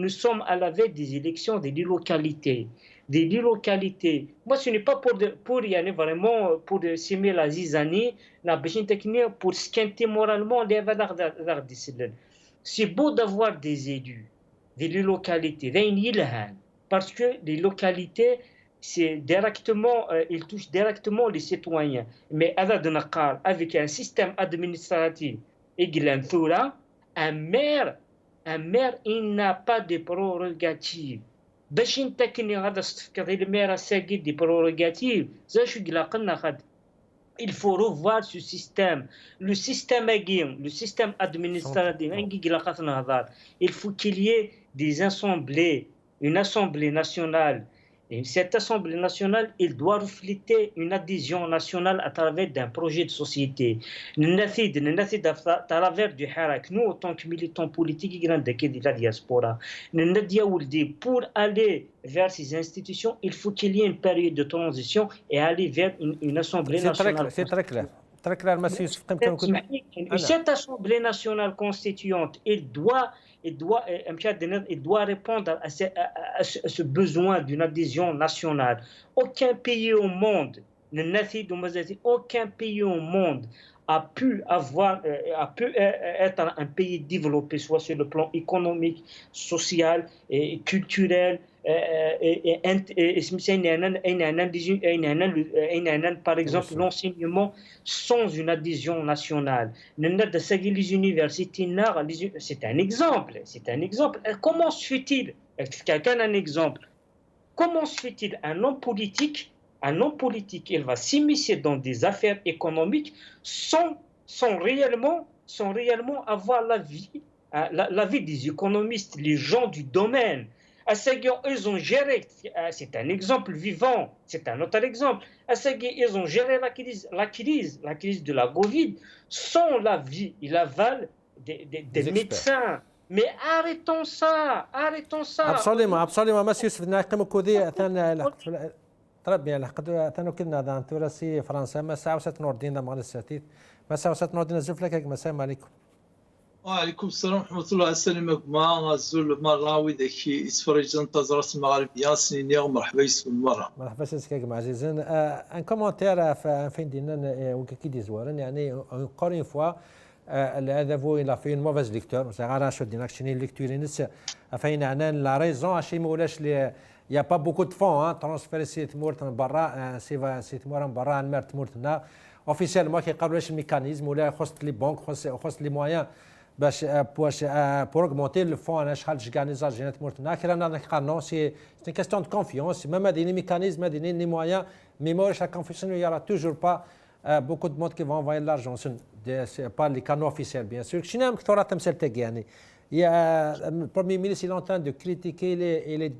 nous sommes à la veille des élections des localités. Moi, ce n'est pas pour y aller vraiment pour s'aimer la zizanie, pour squinter moralement les valeurs. C'est beau d'avoir des élus, des localités, parce que les localités, ils touchent directement les citoyens. Mais avec un système administratif, un maire, il n'a pas de prérogatives. باش نتكني هذا الصفقة الميرا ساقي دي بروغاتيف زا شو قلنا il faut revoir ce système le système administratif il faut qu'il y ait des assemblées une assemblée nationale et cette assemblée nationale il doit refléter une adhésion nationale à travers d'un projet de société à travers du Harak nous en tant que militants politiques de la diaspora pour aller vers ces institutions il faut qu'il y ait une période de transition et aller vers une assemblée nationale c'est très clair monsieur cette assemblée nationale constituante il doit répondre à ce besoin d'une adhésion nationale. Aucun pays au monde a pu être un pays développé, soit sur le plan économique, social, et culturel, par exemple l'enseignement sans une adhésion nationale. Les universités, c'est un exemple. Comment se fait-il, quelqu'un a un exemple, comment se fait-il un homme politique, il va s'immiscer dans des affaires économiques sans réellement avoir l'avis des économistes, les gens du domaine. Ils ont géré, c'est un exemple vivant, c'est un autre exemple. Ils ont géré la crise de la Covid sans l'avis et l'aval des médecins. Mais arrêtons ça. Absolument, monsieur Svenakam Kodi, très bien, أنا كنا دان تورسي فرنسا مساء وسط نوردين دام على الساتيت مساء وسط نوردين الزفلك مساء عليكم. وعليكم السلام ورحمة الله السلام ما غزول مراوي داكي اسفرج انتظرت المغربية سنينيا ومرحبا يسكن مرة. مرحبا سيسكاك معزيزين ان كومونتير فين دينا وكي دي زوارن يعني encore une fois هذا فو il a fait une mauvaise lecture c'est rare شو ديناك شني ليكتور نس فين عنا لا ريزون عشي ما ولاش لي il y a pas beaucoup de fonds transférer سي تمورت من برا سي تمور من برا المير تمورتنا officiellement كيقالوا واش الميكانيزم ولا خص لي بنك خص لي مويان باش pour augmenter le fonds انا شحال شكاع لي زاجينات مورتنا كيرانا نقارنو سي une question de confiance même des mécanismes des moyens mais moi la confiance il y aura toujours pas beaucoup de monde qui va envoyer de l'argent c'est pas les canaux officiels bien sûr شنو مكثوره تمثيلتك يعني il y a le premier ministre il est en train de critiquer il est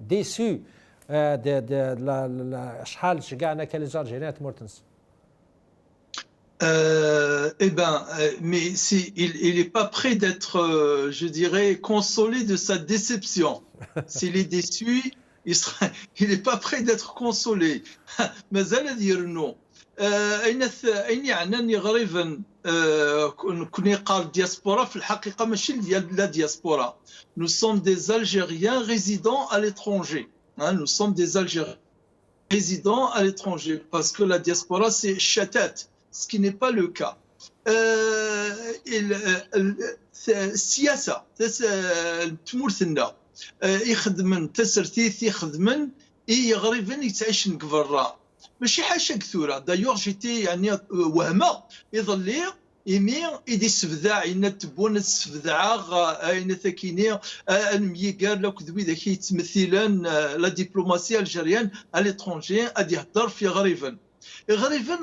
déçu de la شحال شكاعنا كلي زاجينات مورتنس. Mais il n'est pas prêt d'être, je dirais, consolé de sa déception. S'il est déçu, il n'est pas prêt d'être consolé. Mais elle dire non. أين يعني غريبا كوني قال دياسبورا في الحقيقة ماشي ديال لا دياسبورا. Nous sommes des Algériens résidant à l'étranger. Nous sommes des Algériens résidant à l'étranger parce que la diaspora c'est chatat, ce qui n'est pas le cas. السياسة تمورثنا يخدمن تسرتيث يخدمن غريبا يتعيشن كبرا ماشي حاشا كثورة. دايوغ جيتي يعني وهمة يظلي إيمي إيدي السفذاع إن تبون السفذاع أين ثكيني الميقار لو كذبي ذاك يتمثلن لا دبلوماسية الجريان على الاترونجي أدي هدر في غريبا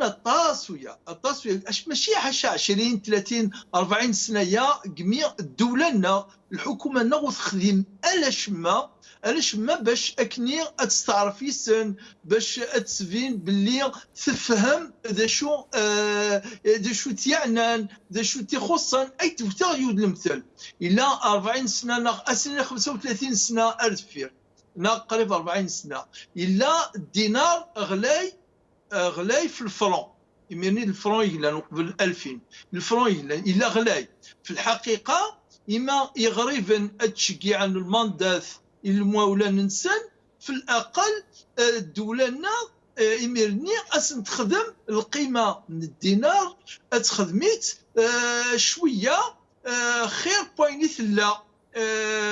الطاسوية اش ماشي حاشا 20 30 40 سنة يا جميع الدولة الحكومة وتخدم علاش ما باش اكني تستعرفي سن باش تسفين باللي تفهم ذا شو تيعنان ذا شو تخصن اي توتا يود المثل الى 40 سنه اسنه 35 سنه ارتفير قريب 40 سنه الا الدينار غلاي في الفرون يميني الفرون يغلى قبل 2000 الفرون الا غلاي في الحقيقه إما يغريبا تشجيع عن الماندات المولى ننسان في الأقل الدولة إميرني أسن تخدم القيمة من الدينار تخدميت شوية خير بويني ثلا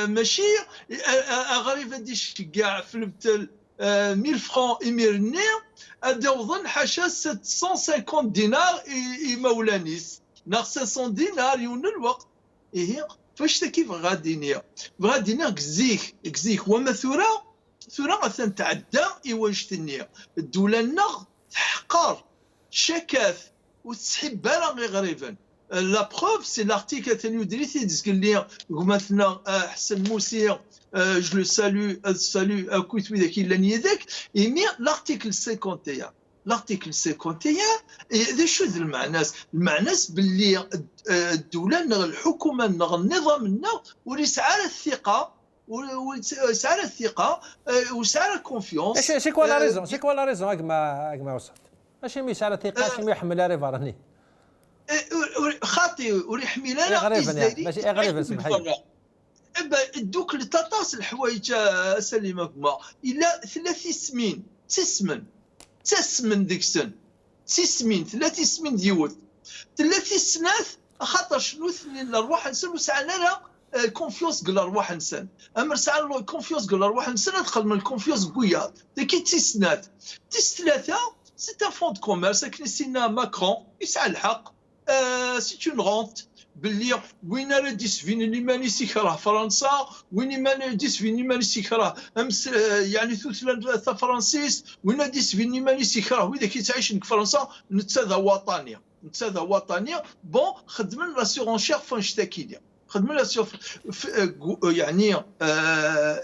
ماشي غريبا دي شجاع في البتل 1000 فرون إميرني أدوظن حاشا 750 دينار إمولانيس ناق 500 دينار يون الوقت إيه فاش كيف غادينيا كزيك وما ثورة أثن تعدى إواجت النية الدولة النغ تحقر شكاث وتسحب بالا غريبا لا بروف سي لارتيكل ثاني دريتي تقول لي مثلا حسن موسي جو لو سالو اكويت وذاك لاني ذاك ايمي لارتيكل 51 لارتيكل 51 ذا شو ذا المعناس باللي الدوله الحكومه النظام وليسعى الثقه وسعى الثقه وسعى الكونفيونس سي كوا لا ريزون اكما وصلت ماشي ميسعى الثقه ماشي يحمل ريفارني خاطي وريحمل انا غريبا ماشي غريبا سمحي دوك التطاس الحوايج سليمك ما الا 3 سمين ديك السن 3 سمين ديوت 3 سنات خاطر شنو ثنين الارواح انسان وسعنا لها كونفيونس قال الارواح انسان اما سعنا كونفيونس قال الارواح انسان دخل من الكونفيونس بويا ديك 3 سنات 3 سي ان فون دو كوميرس كنيسينا ماكرون يسعى الحق سي اون رونت باللي وين راه ديسفين اللي ماني سيكره فرنسا وين ماني ديسفين اللي ماني سيكره امس يعني ثلاث فرنسيس وين ديسفين اللي ماني سيكره وإذا كي تعيش في فرنسا نتساذا وطنيه بون خدمنا لاسيغونشير فنشتاكيليا خدمنا لاسيغ يعني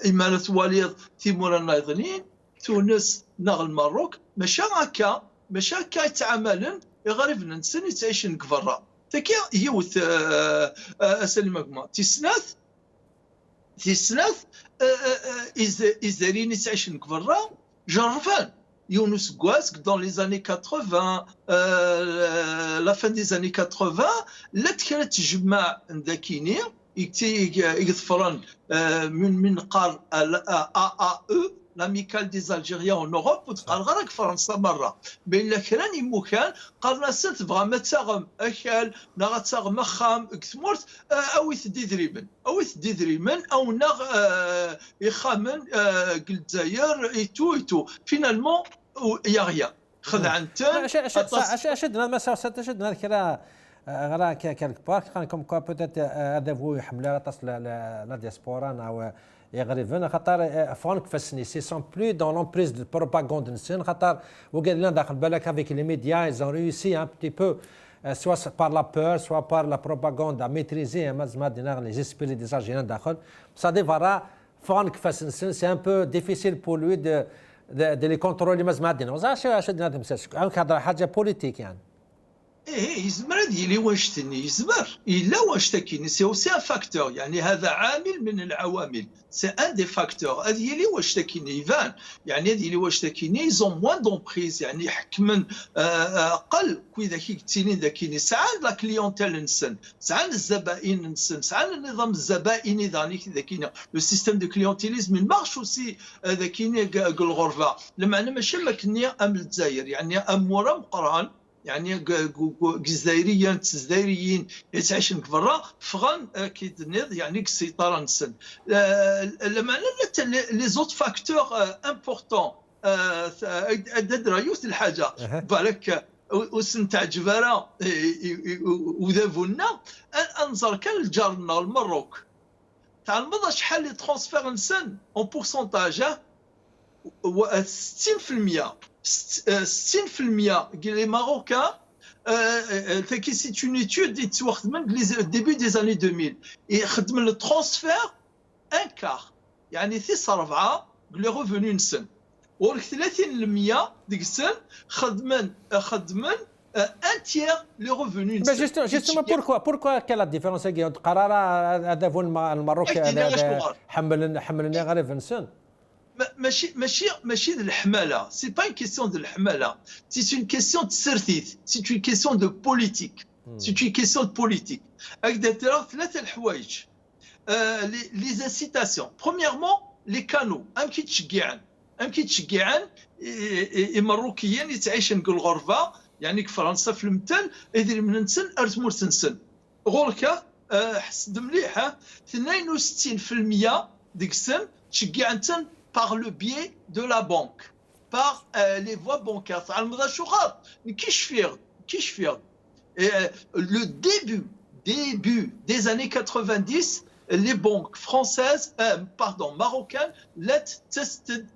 إمارة وليد تيمور الناضلين تونس نغ الماروك ماشي هكا يتعاملن غريب ننسن يتعيشن كفرا تكيا يوث أسلم مجموعة تسناث إزارين يتعيشن كفرا جرفان يونس كواس dans les années 80 la fin des années 80 لا تكرت تجمع ذاكيني يغفرن من قار AAE l'amicale des Algériens en Europe وتقال غير فرنسا مرة بين لكران يمكان قالنا سنت بغا ما تساغم أكل نغا تساغم مخام كثمورت أو يثدي دريمن أو نغ يخامن قلت زاير إيتو فينالمون يا غيا خذ عن تن أشدنا المسافة أشدنا كذا غير كالك بارك كم كوا بوتيت هذا هو يحمل تصل لا دياسبورا أو يغريفن خاطر فونك فاسني سي سون بلو دون لومبريز دو بروباغوند نسن خاطر وقال لنا داخل بالك افيك لي ميديا ايزون ريوسي ان بتي بو سوا بار لا بور سوا بار لا بروباغوند ميتريزي مازما دينا لي زيسبيري دي زاجيران داخل سا دي فارا فونك فاسنسن سي ان بو ديفيسيل بور لوي دو لي كونترولي مازما دينا وزاش شدنا هذا مساس حاجه بوليتيك يعني ايه يزمر هذه اللي واش تني يزمر الا واش تكيني سي اوسي ان فاكتور، يعني هذا عامل من العوامل، سي ان دي فاكتور. هذه اللي واش تكيني يبان، يعني هذه اللي واش تكيني زون موان دومبريز، يعني يحكمن اقل كي ذاك يكتيني ذاكيني ساعات لا كليونتيل نسن، ساعات الزبائن نسن، ساعات النظام الزبائني ذاكيني لو سيستيم دو كليونتيليزم المارش اوسي ذاكيني الغرفه، المعنى ماشي ما كني ام الجزائر، يعني امورا مقران، يعني جزائريين تزدايريين يتعيشن برا فغان كيدنيض يعني السيطره نسن. المعنى لي زوت فاكتور امبورطون درايوت الحاجه بالك وسنتاع جباره وذابونا انظر كان جارنا المروك تاع المضى شحال لي ترونسفير نسن اون بورسونتاج 60% 60% les Marocains, c'est une étude au début des années 2000 et le transfert un quart يعني ثلاثة أربعة les revenus نسن و 30% ديك السن خدمن un tiers les revenus نسن. justement pourquoi quelle la différence entre قرار هذا المروك حملنا غير نسن ماشي الحماله، سي با une question de الحماله، c'est une question de سرثيث، c'est une question de politique، c'est une question de politique. هكذا ترى ثلاثه الحوايج لي انسيتاسيون. premièrement لي كانو ام كيتشجعان المروكيين يتعيشن الغرفه، يعني فرنسا في المثل يدير من نسن ارتمور سنسن غوركا حسد مليح 62% ديك السن تشجعن par le biais de la banque, par les voies bancaires. Le début des années 90, les banques françaises, marocaines, l'aident tested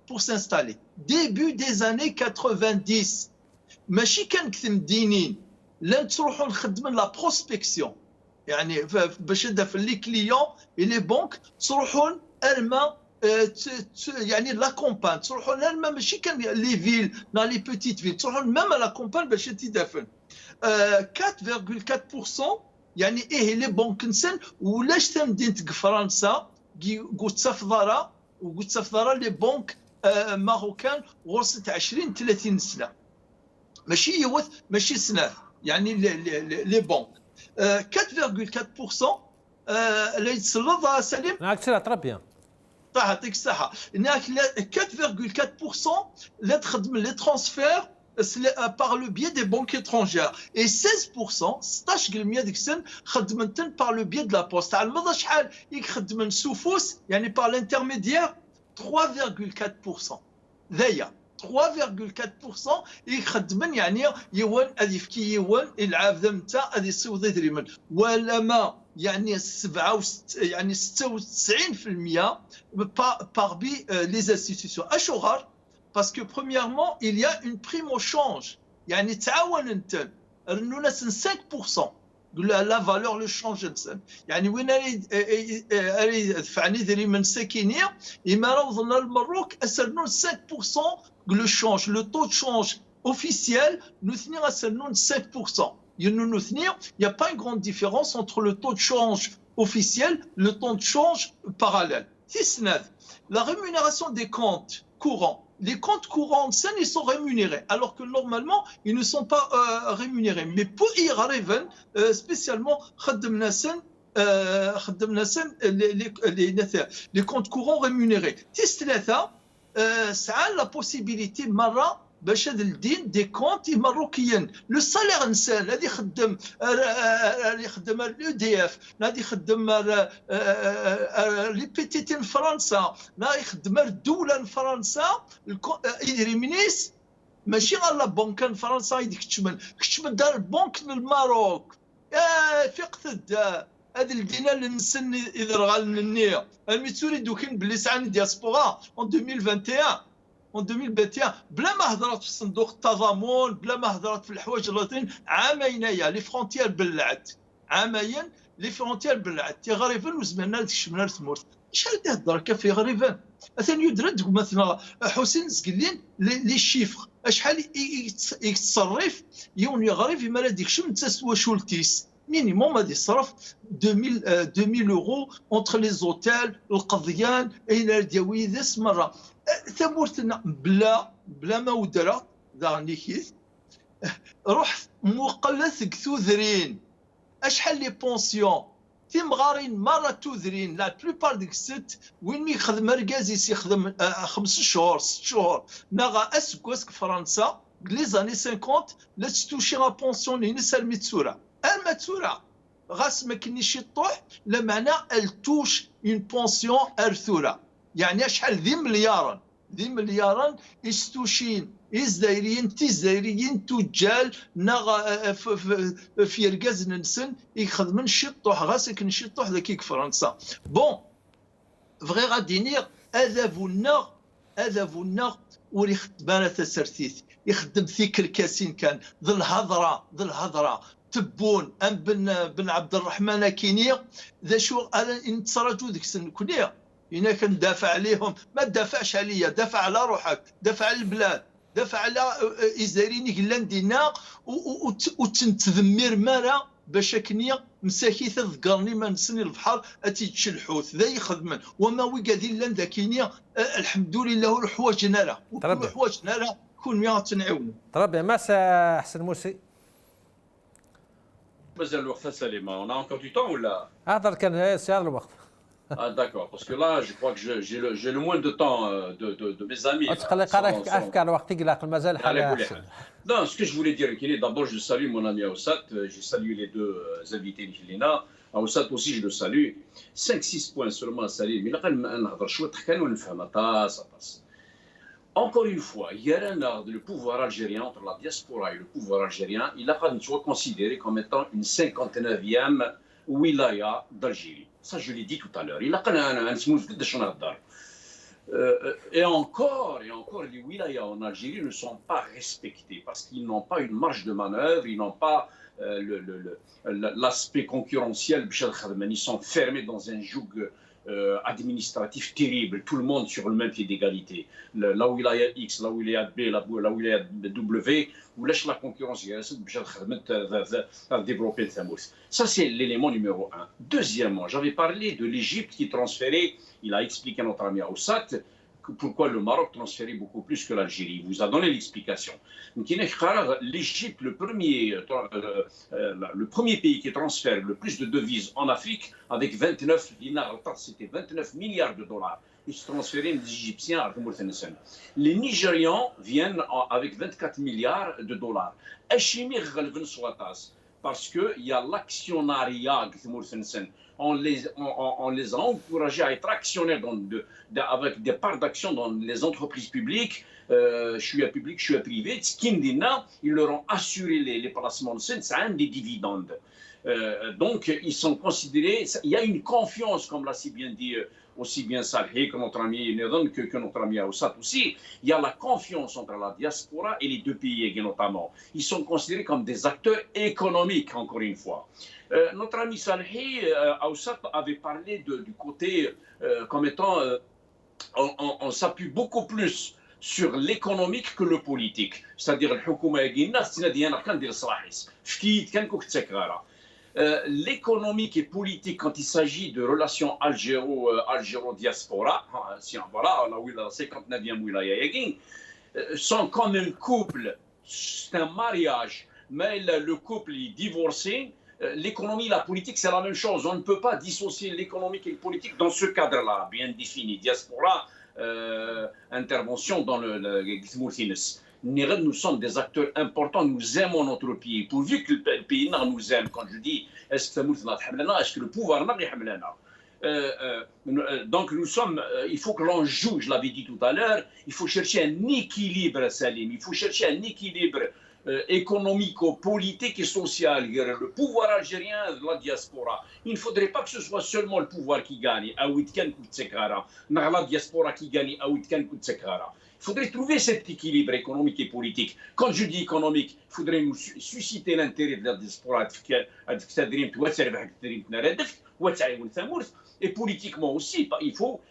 pour s'installer. Début des années 90. ماشي كان كثمدينين لن تروحوا نخدموا la prospection. يعني باش في لي كليون لي بنك تروحون ارما يعني لا كومبان تروحون ارما ماشي كان لي فيل لا لي بيتيت فيل تروحون ميم لا كومبان باش تدفن 4.4% يعني لي بنك نسن ولاش تمدينه فرنسا قلت سفضره وقلت سفضره لي بنك ماروكان غرست 20-30 سنه ماشي يوث ماشي سنه يعني لي بنك 4.4% اللي يتسلط سليم اكثر ترى بيان يعطيك الصحه هناك 4.4% لا تخدم لي ترانسفير par le biais des banques étrangères et 16% 16% ديك السن خدمتن par le biais de la poste. على المدى شحال يخدمن سوفوس يعني par l'intermédiaire 3.4% ذايا 3.4% يخدمن يعني يوان هذه فكي يوان العاب نتاع هذه الصوت يدريمن ولا ما يعني 96% parmi les institutions اشغار parce que premièrement il y a une prime au change يعني تعاون انت انه ناس 5% لا فالور لو شونج يعني وين اريد دفعني ذري من ساكنيه اما وصلنا للمروك اسرنون 5% le change, le taux de change officiel, nous tenons 5%. Il n'y a pas une grande différence entre le taux de change officiel et le taux de change parallèle. La rémunération des comptes courants. Les comptes courants, ils sont rémunérés, alors que normalement, ils ne sont pas rémunérés. Mais pour y arriver, spécialement, les comptes courants rémunérés. ساعات لا بوسيبيليتي مره باش هذا الدين دي كونت ماروكيين لو سالير انسان هذه يخدم لو دي اف هذه يخدم لي بيتيتين فرنسا لا يخدم الدوله فرنسا يدير منيس ماشي غير لا بنك فرنسا يديك كتشمل دار البنك للماروك في قتد هذا الدينار اللي نسن اذا رغال من النيه الميتوري دوكين بلي سعاني دياسبورا en 2021 بلا ما هضرات في صندوق التضامن بلا ما هضرات في الحوايج اللطين عامينيا لي فرونتيير بلعت عامين لي فرونتيير بلعت تي غريفن وزمنا تكشمنا لتمورت شحال تهضر كفي غريفن مثلا يدرد مثلا حسين زقلين لي شيفر شحال يتصرف يوم يغري في مال هذيك شم تسوى شولتيس مينيموم غادي يصرف 2000 يورو اونتر لي زوتيل القضيان الى دياويدس مره ثمورتنا بلا ما ودرا داني كيف روح مقلث كثوذرين اشحال لي بونسيون تيمغارين مره توذرين لا بلوبار ديك الست وين مي يخدم ركازيس يخدم 5 شهور 6 شهور ناغا اسكوسك فرنسا لي زاني 50 لا تستوشي لا بونسيون ينسال ميتسورا الماتسورا غاس ما كنيش يطوح لا معنى التوش اون بونسيون ارثورا يعني شحال ذي مليارا يستوشين إزدايريين تيزدايريين تجال ناغا في ركاز ننسن يخدمن شطوح غاس كن شطوح ذاكيك فرنسا بون فغي غادي نير هذا فونا وري خدمانه تسرتيث يخدم ذيك الكاسين كان ذي الهضره تبون ام بن عبد الرحمن كينيا ذا شو انا نتسرجوا ذيك السن كنيا هنا كندافع عليهم ما تدافعش عليا دافع على روحك دافع على البلاد دافع على إزاريني هلاندينا وتنتذمر مرة باش كنيا مساكيث ذكرني ما نسني البحر اتيتش الحوت ذا يخدمن وما وقادين لان ذاكينيا الحمد لله الحواجنا لا وكل حواجنا لا كون ميا تنعاونوا تربي ماس حسن موسي مازال الوقت سليمة on a encore du temps ou là هذا كان سير الوقت Ah d'accord, parce que là, je crois que j'ai le moins de temps de mes amis. Non, ce que je voulais dire, d'abord, je salue mon ami Aoussat, j'ai salué les deux invités de Hilina. Aoussat aussi, je le salue. 5-6 points seulement à saluer. Mais encore une fois, il y a un art, le pouvoir algérien, entre la diaspora et le pouvoir algérien, il a soit considéré comme étant une 59e wilaya d'Algérie. Ça, je l'ai dit tout à l'heure. Et encore, les wilayas en Algérie ne sont pas respectés parce qu'ils n'ont pas une marge de manœuvre, ils n'ont pas l'aspect concurrentiel. Ils sont fermés dans un joug administratif terrible. Tout le monde sur le même pied d'égalité. La wilaya X, la wilaya B, la wilaya W, ou lâche la concurrence, développer ça, c'est l'élément numéro 1. Deuxièmement, j'avais parlé de l'Égypte qui transférait, il a expliqué à notre ami Aoussat, pourquoi le Maroc transférait beaucoup plus que l'Algérie. Il vous a donné l'explication. L'Égypte, le premier pays qui transfère le plus de devises en Afrique, avec 29 dinars, c'était 29 milliards de dollars. Ils se transféraient les Égyptiens à les Nigérians viennent avec 24 milliards de dollars. Parce qu'il y a l'actionnariat, on les a encouragés à être actionnaires avec des parts d'action dans les entreprises publiques. Je suis à public, je suis à privé. Ils leur ont assuré les placements de ça des dividendes. Donc, ils sont considérés. Il y a une confiance, comme l'a si bien dit aussi bien Salhi que notre ami Nedon, que notre ami Aoussat aussi. Il y a la confiance entre la diaspora et les deux pays notamment. Ils sont considérés comme des acteurs économiques, encore une fois. Notre ami Salhi, Aoussat, avait parlé du côté comme étant... on s'appuie beaucoup plus sur l'économique que le politique. C'est-à-dire, l'économique et politique, quand il s'agit de relations algéro-diaspora, voilà, la 59e wilaya, sont comme un couple, c'est un mariage, mais le couple est divorcé. L'économie et la politique, c'est la même chose. On ne peut pas dissocier l'économique et le politique dans ce cadre-là, bien défini. Diaspora, intervention dans le nous sommes des acteurs importants, nous aimons notre pays. Pourvu que le pays nous aime, quand je dis est-ce que le pouvoir nous aime, donc nous sommes, il faut que l'on joue, je l'avais dit tout à l'heure, il faut chercher un équilibre, Salim, il faut chercher un équilibre économico-politique et social, le pouvoir algérien de la diaspora. Il ne faudrait pas que ce soit seulement le pouvoir qui gagne, la diaspora qui gagne, il faudrait trouver cet équilibre économique et politique. Quand je dis économique, il faudrait nous susciter l'intérêt de la diaspora. Et politiquement aussi, il faut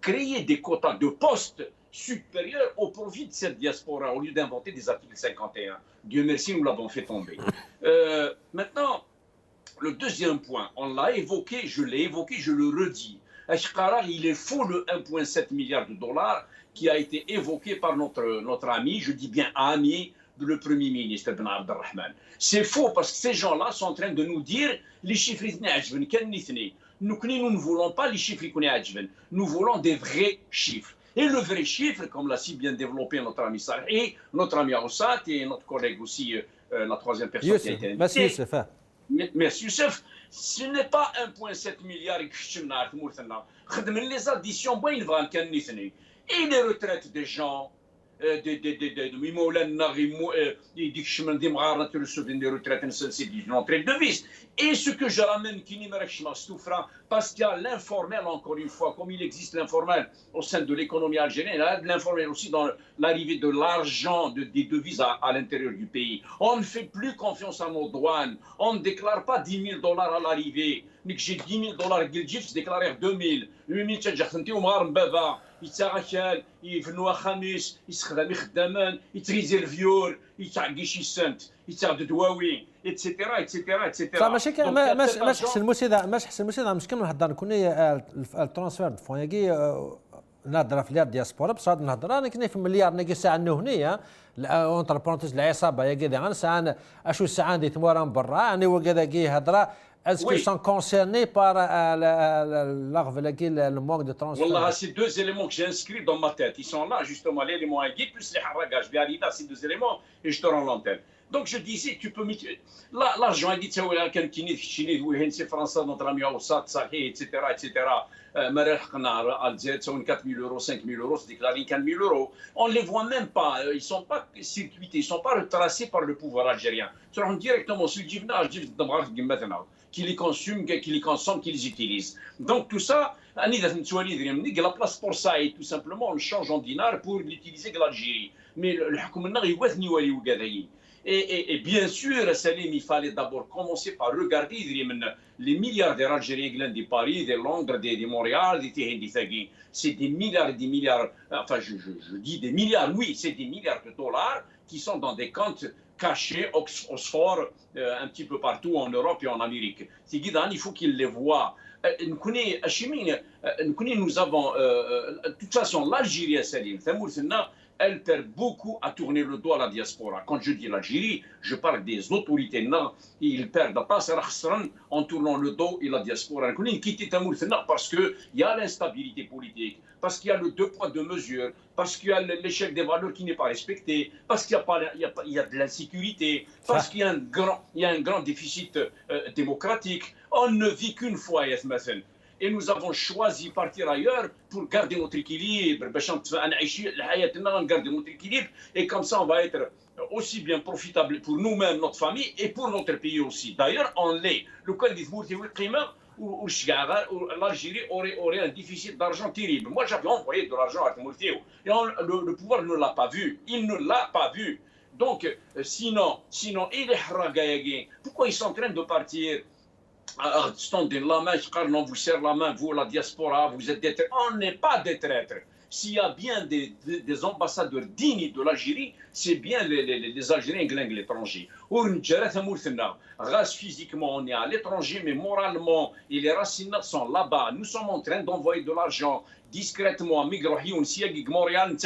créer des quotas de postes supérieurs au profit de cette diaspora, au lieu d'inventer des articles 51. Dieu merci, nous l'avons fait tomber. Maintenant, le deuxième point, on l'a évoqué, je l'ai évoqué, je le redis. Il est faux le 1,7 milliard de dollars qui a été évoqué par notre ami, je dis bien ami, le Premier ministre Ben Abdelrahman. C'est faux parce que ces gens-là sont en train de nous dire les chiffres, nous ne voulons pas les chiffres, nous voulons des vrais chiffres. Et le vrai chiffre, comme l'a si bien développé notre ami Saleh, notre ami Aoussat et notre collègue aussi, la troisième personne qui a été invitée. Merci Youssef. Ce n'est pas 1,7 milliard les additions, et les retraites des gens, des retraites de vis. Et ce que je ramène, parce qu'il y a l'informel, encore une fois, comme il existe l'informel au sein de l'économie algérienne, il y a l'informel aussi dans l'arrivée de l'argent, des devises à l'intérieur du pays. On ne fait plus confiance à nos douanes. On ne déclare pas 10 000 $ à l'arrivée. J'ai 10 000 $, je déclare 2 000. 8 000 يتساعد يفنوا خميس يستخدم يخدمان يتريزي الفيور يتعقيش السنت يتعدد دواوي اتسيتيرا اتسيتيرا اتسيتيرا ماشي ماشي حسن المسيده مش كامل نهضر نكون الترانسفير دو فونيكي نهضر في الدياسبورا بصح نهضر انا كنا في مليار نقي ساعه هنيه اونتر بارونتيز العصابه يا كذا انا ساعه اشو ساعه دي تمورا برا انا وكذا كي هضره. Est-ce qu'ils sont concernés par le manque de transfert? Voilà, ces deux éléments que j'ai inscrits dans ma tête, ils sont là justement, l'élément aiguë plus les harragas. Je vais arriver à ces deux éléments et je te rends l'antenne. Donc je disais, tu peux mettre... L'argent, il dit, c'est français, notre ami Aoussat, Saleh, etc. Algérie, 4 000 €, 5 000 €, c'est déclaré 15 000 €. On ne les voit même pas, ils ne sont pas circuités, ils ne sont pas retracés par le pouvoir algérien. Ils sont directement sur le gymnase, qui les consument, qui les consomment, qui les utilisent. Donc tout ça, la place pour ça, et tout simplement, on le change en dinars pour l'utiliser que l'Algérie. Mais le et bien sûr, Salim, il fallait d'abord commencer par regarder les milliardaires algériens de Paris, de Londres, de Montréal, de Téhéni. C'est des milliards et des milliards, enfin je dis des milliards, oui, c'est des milliards de dollars qui sont dans des comptes cachés, Oxford, un petit peu partout en Europe et en Amérique. C'est guidant, il faut qu'ils les voient. Nous avons, de toute façon, l'Algérie, Salim, elle perd beaucoup à tourner le dos à la diaspora. Quand je dis l'Algérie, je parle des autorités. Ils perdent en tournant le dos à la diaspora. Parce qu'il y a l'instabilité politique, parce qu'il y a le 2 poids 2 mesures, parce qu'il y a l'échec des valeurs qui n'est pas respecté, parce qu'il y a de l'insécurité, parce qu'il y a un grand déficit démocratique. On ne vit qu'une fois, Yasmasen. Et nous avons choisi de partir ailleurs pour garder notre équilibre. Garder notre équilibre. Et comme ça, on va être aussi bien profitable pour nous-mêmes, notre famille, et pour notre pays aussi. D'ailleurs, on l'est. Le cas dit l'Algérie aurait un déficit d'argent terrible. Moi, j'avais envoyé de l'argent à Mourthéo. Et le pouvoir ne l'a pas vu. Il ne l'a pas vu. Donc, sinon, il est pourquoi ils sont en train de partir? Tendez la main, on vous serre la main, vous la diaspora, vous êtes des traîtres. On n'est pas des traîtres. S'il y a bien des ambassadeurs dignes de l'Algérie, c'est bien les Algériens qui glinguent l'étranger. Physiquement, on est à l'étranger, mais moralement, et les racines sont là-bas. Nous sommes en train d'envoyer de l'argent discrètement. Montréal,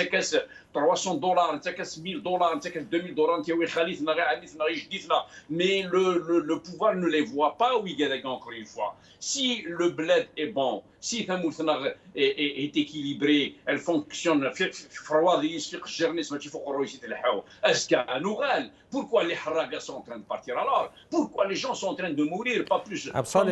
300 $, 1000 $, 2000 $, mais le pouvoir ne les voit pas, oui, encore une fois. Si le bled est bon, si est équilibré, elle fonctionne, pourquoi les haragas sont en train de partir alors? Pourquoi les gens sont en train de mourir? Pas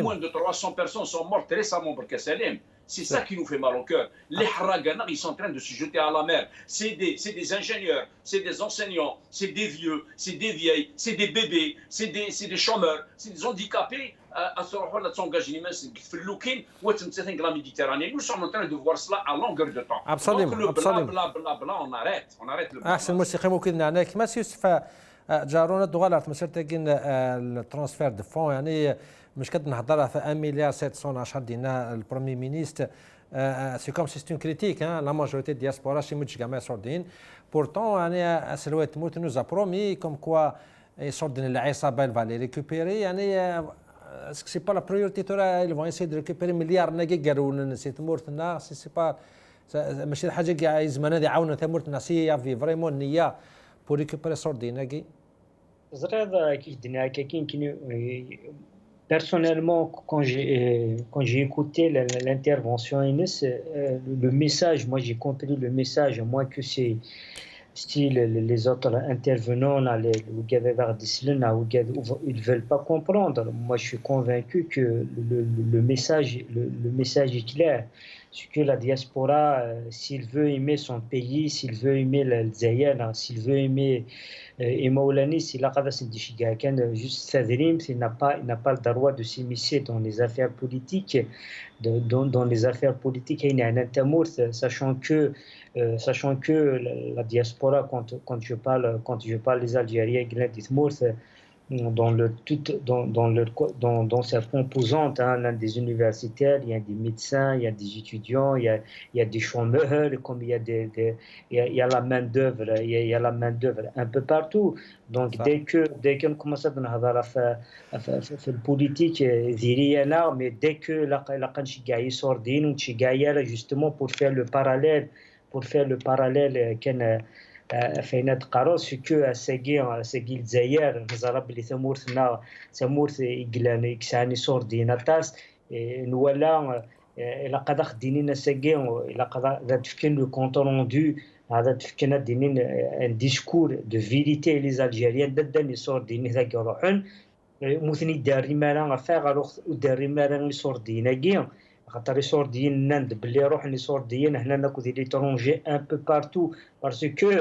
moins de 300 personnes sont mortes récemment pour Kassalem. C'est ça qui nous fait mal au cœur. Les haragas, ils sont en train de se jeter à la mer. C'est des ingénieurs, c'est des enseignants, c'est des vieux, c'est des vieilles, c'est des bébés, c'est des chômeurs, c'est des handicapés. Nous sommes en train de voir cela à longueur de temps. Donc le bla, on arrête le bla. أحسن موسيقى ممكن هناك. جارونا دوغالات مسرتكين الترانسفير دو فون يعني مش كنهضر في 1 مليار 710 دينا البرومي مينيستر سي كوم سي ستون كريتيك لا ماجوريتي دياسبورا شي مش جماعه سوردين بورتون يعني سلوات موت نوز برومي كوم كوا سوردين العصابه فالي ريكوبيري يعني اسكو سي با لا بريورتي تورا ils vont essayer de récupérer مليار ناقي قالوا سي تمورتنا سي با ماشي حاجه كاع زمان هذه عاونا تمورتنا سي في فريمون نيه بور ريكوبيري سوردين ناقي زرا كي دنا كاين personnellement quand j'ai écouté l'intervention Inès, le message, moi j'ai compris le message, moins que c'est style les autres intervenants ils veulent pas comprendre. Moi je suis convaincu que le message est clair. C'est que la diaspora, s'il veut aimer son pays, s'il veut aimer l'Algérie, s'il veut aimer Maulani, s'il a juste Sadrim, il n'a pas le droit de s'immiscer dans les affaires politiques. Dans les affaires politiques, il y a un intermour, sachant que la diaspora, quand je parle des Algériens, dans sa composante, hein, des universitaires, il y a des médecins, il y a des étudiants, il y a des chômeurs, comme il y a la main d'œuvre, il y a la main d'œuvre un peu partout. Donc dès qu'on commence à faire le politique, mais dès que la canchigaï sordine ou chigaïa justement pour faire le parallèle فين تقارو سكو اساكي الجزائر نزرب اللي ثمورث يقلان يكساني صور دينا تاس نولا الى قد خدينينا ساكي الى قد تفكن لو كونت روندو هذا تفكنا دينين ان ديسكور دو فيريتي لي الجيريان ددان صور ديني ذاك يروحون مثني داري مالا فاغ وداري مالا صور دينا كي خاطر يصور ديال ناند بلي روح يصور ديال هنا ناكو دي ليترونجي ان بو بارتو باسكو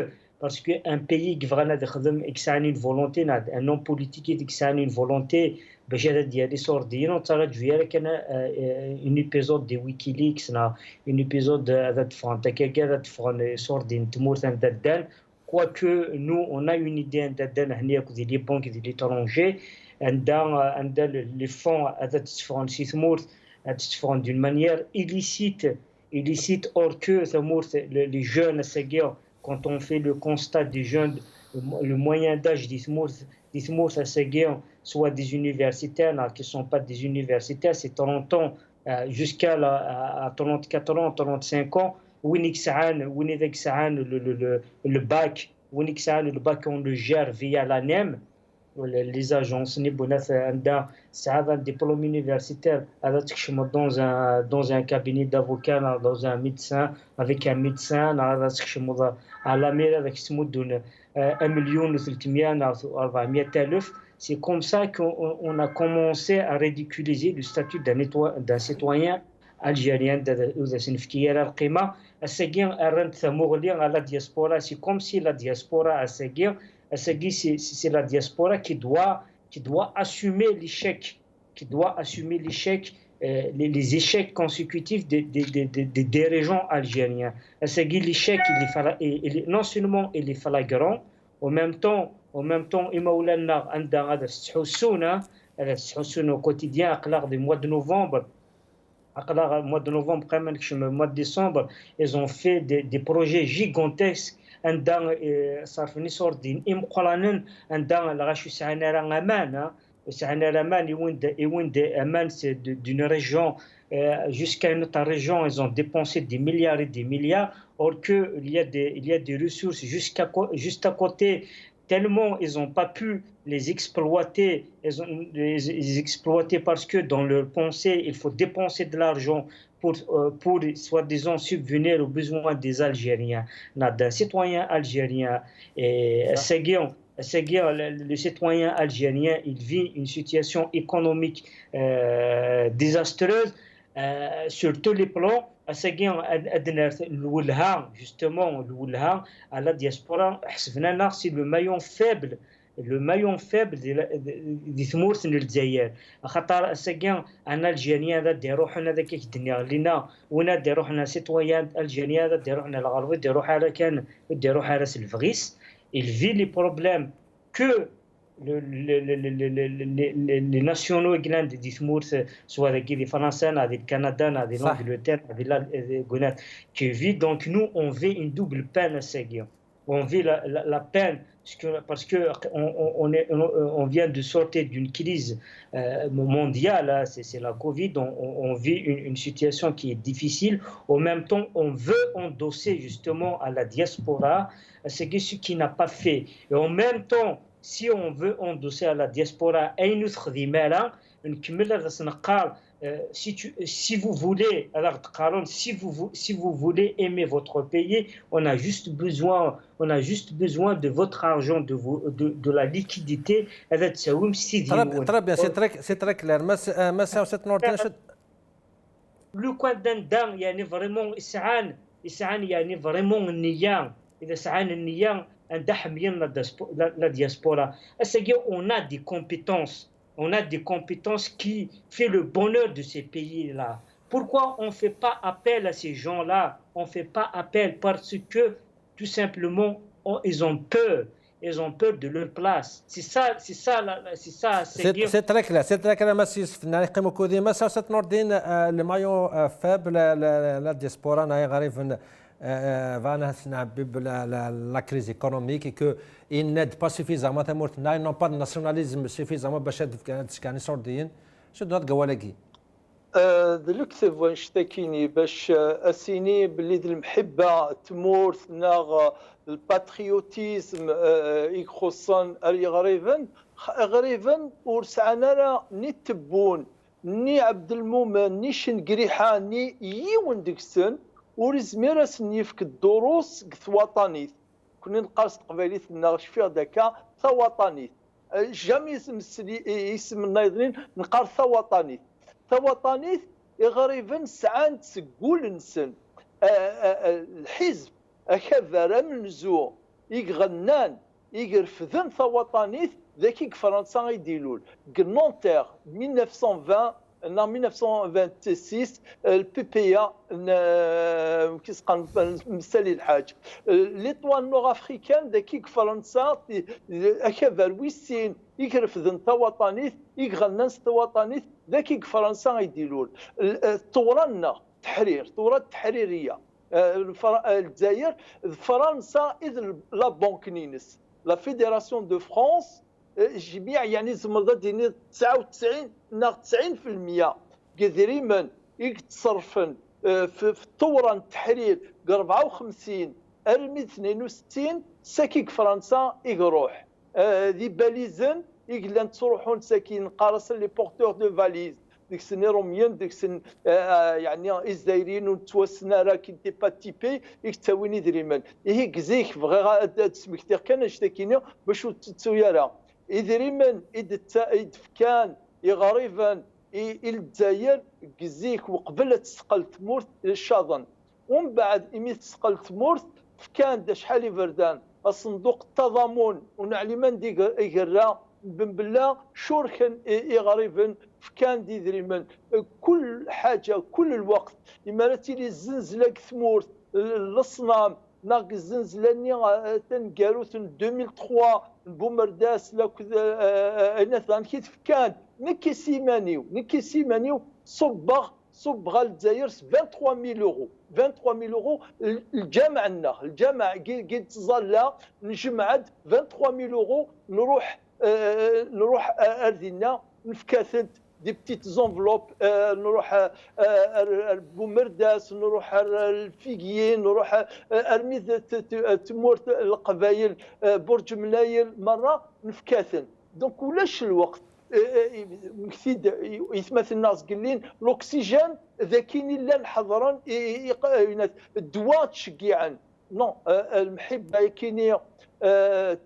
ان بيي كي بغا يخدم اكساني اون فولونتي ان نون بوليتيك اكساني اون فولونتي باش هذا ديال يصور ديال ترى جويا كان اون ايبيزود دي ويكيليكس نا اون ايبيزود هذا تفرانتا كاكا تفران يصور ديال تمورت دادان كواكو نو اون ا اون ايدي دادان هنا كو دي لي بونك دي ليترونجي عندها لي فون هذا تفران سي تمورت d'une manière illicite, or que les jeunes, quand on fait le constat des jeunes, le moyen d'âge d'Ismour, soit des universitaires, qui ne sont pas des universitaires, c'est 30 ans jusqu'à 34 ans, 35 ans, le bac, on le gère via l'ANEM. Les agences un diplôme universitaire dans un cabinet d'avocat, dans un médecin, avec un médecin à la mairie avec 1 million 400,000. C'est comme ça qu'on a commencé à ridiculiser le statut d'un citoyen algérien à la diaspora. C'est comme si la diaspora a c'est la diaspora qui doit assumer l'échec, les échecs consécutifs des dirigeants algériens. L'échec, non seulement il est flagrant, en même temps, au quotidien, du mois de novembre, mois de décembre, ils ont fait des projets gigantesques. عندنا صارفني صور دين قرانن عندنا الغاشو سعنا راه امان سعنا امان يوند امان d'une région jusqu'à une autre région. Ils ont dépensé des milliards et des milliards, or que il y a des ressources juste à côté, tellement ils n'ont pas pu les exploiter. Les exploiter parce que dans leur pensée il faut dépenser de l'argent pour soi-disant subvenir aux besoins des Algériens, d'un citoyen algérien. Et le citoyen algérien, il vit une situation économique désastreuse sur tous les plans. Justement, à la diaspora, c'est le maillon faible دي ثمورث الجزائر. خاطر اساكان ان الجيريان هذا دي روحنا هذاك كيدنيا لينا ونا دي روحنا سيتويان الجيريان هذا دي روحنا الغربي دي روح على كان دي روح على الفغيس. Il vit les problèmes que les nationaux des Timour, soit des Français, des Canadiens, des Angleterre, des Gonat, qui vivent. Donc nous, on vit une double peine à Séguion. On vit la peine parce qu'on vient de sortir d'une crise mondiale, c'est la Covid, on vit une situation qui est difficile. En même temps, on veut endosser justement à la diaspora ce qui n'a pas fait. Et en même temps, si on veut endosser à la diaspora une autre dimension, si vous voulez, si vous voulez aimer votre pays, on a juste besoin de votre argent, de la liquidité. Très bien, c'est très clair. Le quoi d'un, il y a vraiment vraiment النية. إذا سعان النية ندحمين la diaspora. On a des compétences. On a des compétences qui font le bonheur de ces pays-là. Pourquoi on ne fait pas appel à ces gens-là? On ne fait pas appel parce que, tout simplement, ils ont peur. Ils ont peur de leur place. C'est ça. C'est très clair. C'est très clair. Merci. نقيم كودي مسا ستنور دين المايو فاب la diaspora ناي غريب فانا سنعبب la crise économique et que ils n'aident pas suffisamment ils n'ont pas de nationalisme suffisamment باش كان سورديين شو دوت قوالاكي دلوكتب ونشتكيني باش اسيني باللي المحبه تمور ناغ الباتريوتيزم يخصن غريبا ورسعنا ني تبون ني عبد المؤمن ني شنقريحه ني يون ديكسن ورزميرس نيفك الدروس وطنيت كنا نقاس قبيليت ناغش فيها داكا ثوطنيت جامي اسم النايضين نقار ثوطنيت غريبا سعان تسقول نسن الحزب أكبر من زو يغنان يغرفذن ثوطنيت ذاكي فرنسا يديلول نونتير 1926 البي بي كيسقن مسالي الحاج ليطوان نور افريكان ذاكي فرنسا اكبر ويسين يغرفذن ثوطنيت يغنان ثوطنيت ذاكي فرنسا يديلول طورنا تحرير ثوره تحريريه الجزائر فرنسا اذ لا بنك نينس لا فيدراسيون دو فرانس جميع يعني زمرضه ديني 99 90% قدريما يتصرفن في الثوره التحرير 54 ارمي 62 ساكيك فرنسا يروح ذي باليزن يقلن تروحون ساكين قارص لي بورتور دو فاليز ديك السن روميان ديك السن يعني الجزائريين وتوسنا راه كنتي با تيبي يكتاويني دريمان هي كزيك بغا تسمكتي كان اشتكيني باش تسويا إذريمن إدفكان يغريفا الجزائر كزيك وقبل تسقل ثمورت الشاضن ومن بعد إمي تسقل ثمورت فكان دا شحال يبردان الصندوق التضامن ونعلمان دي يقرا بن بالله شوركن يغريفا فكان دي ذريمن كل حاجة كل الوقت إمارتي لي الزنزلة ثمورت الصنام ناق الزنزلة تنقاروث 2003 البومرداس لا كذا كيف كان نكي سيمانيو صبغ الجزائر 23000 يورو 23000 يورو الجامع قد تظل نجمع 23000 يورو نروح اردنا نفكاثت دي بتيت زونفلوب نروح بومرداس نروح الفيقيين نروح ارمي تمور القبايل برج ملايل مره نفكاثن دونك ولاش الوقت مكثيد يتمثل الناس قلين الاكسجين ذاكيني لا نحضرن الدواء تشقيعا نو المحبه كيني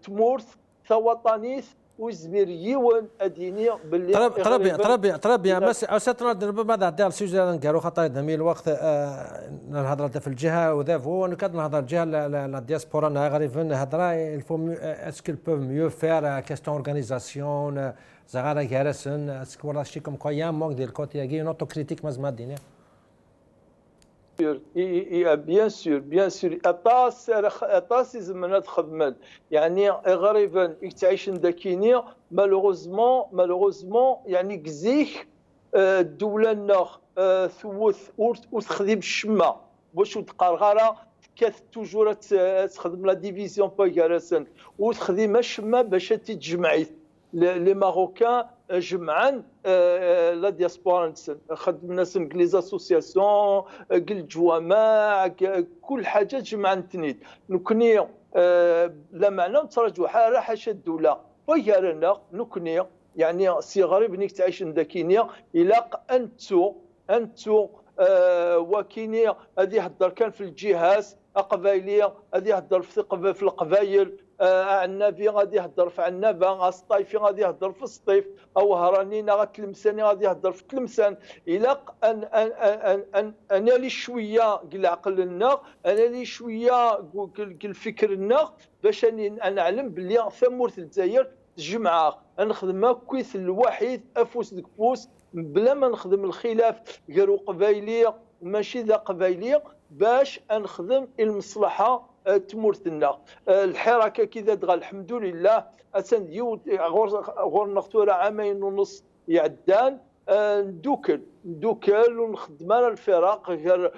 تمورث ثوطانيث وزمير يون اديني باللي طربيا بس استنا ربما دار سوجي نقالوا خاطر دمي الوقت نهضر في الجهه وذافو نكاد نهضر الجهه لا دياسبورا غريب نهضر الفو اسكو بو ميو فير كاستون اورغانيزاسيون زغاره جالسن اسكو ولا شي كوم كويان مونك ديال كوتي يجي نوتو كريتيك مازما الدنيا بيان سور اطاس زمنات خدمت يعني غريبا تعيش داكينيا مالوغوزمون يعني كزيك الدوله الناخ ثوث وتخدم الشمه واش تقرغره كاث توجور تخدم لا ديفيزيون باكارسن وتخدم الشمه باش تتجمعي لي ماروكان جمعا لا دياسبورا خدمنا سمك لي زاسوسياسيون قل جوامع كل حاجه جمعا تنيد نكني لا معنى نتراجعوا حاله حاشا الدوله ويانا نكني يعني سي غريب انك تعيش داكينيا الا انتو وكينيا هذه يهضر كان في الجهاز قبايليه هذه يهضر في القبايل النبي غادي يهضر في النبا الصطيفي غادي يهضر في الصطيف او هرانينا غتلمساني غادي يهضر في تلمسان الى انا لي شويه قل عقلنا انا لي شويه قل فكرنا باش نعلم بلي ثمورت الجزائر جمعه نخدم كويس الوحيد افوس دكفوس بلا ما نخدم الخلاف غير قبايليه ماشي ذا قبايليه باش نخدم المصلحه تمورتنا الحركه كذا دغا الحمد لله اسنديو غور نختار عامين ونص يعدان ندوكل ونخدم على الفرق غير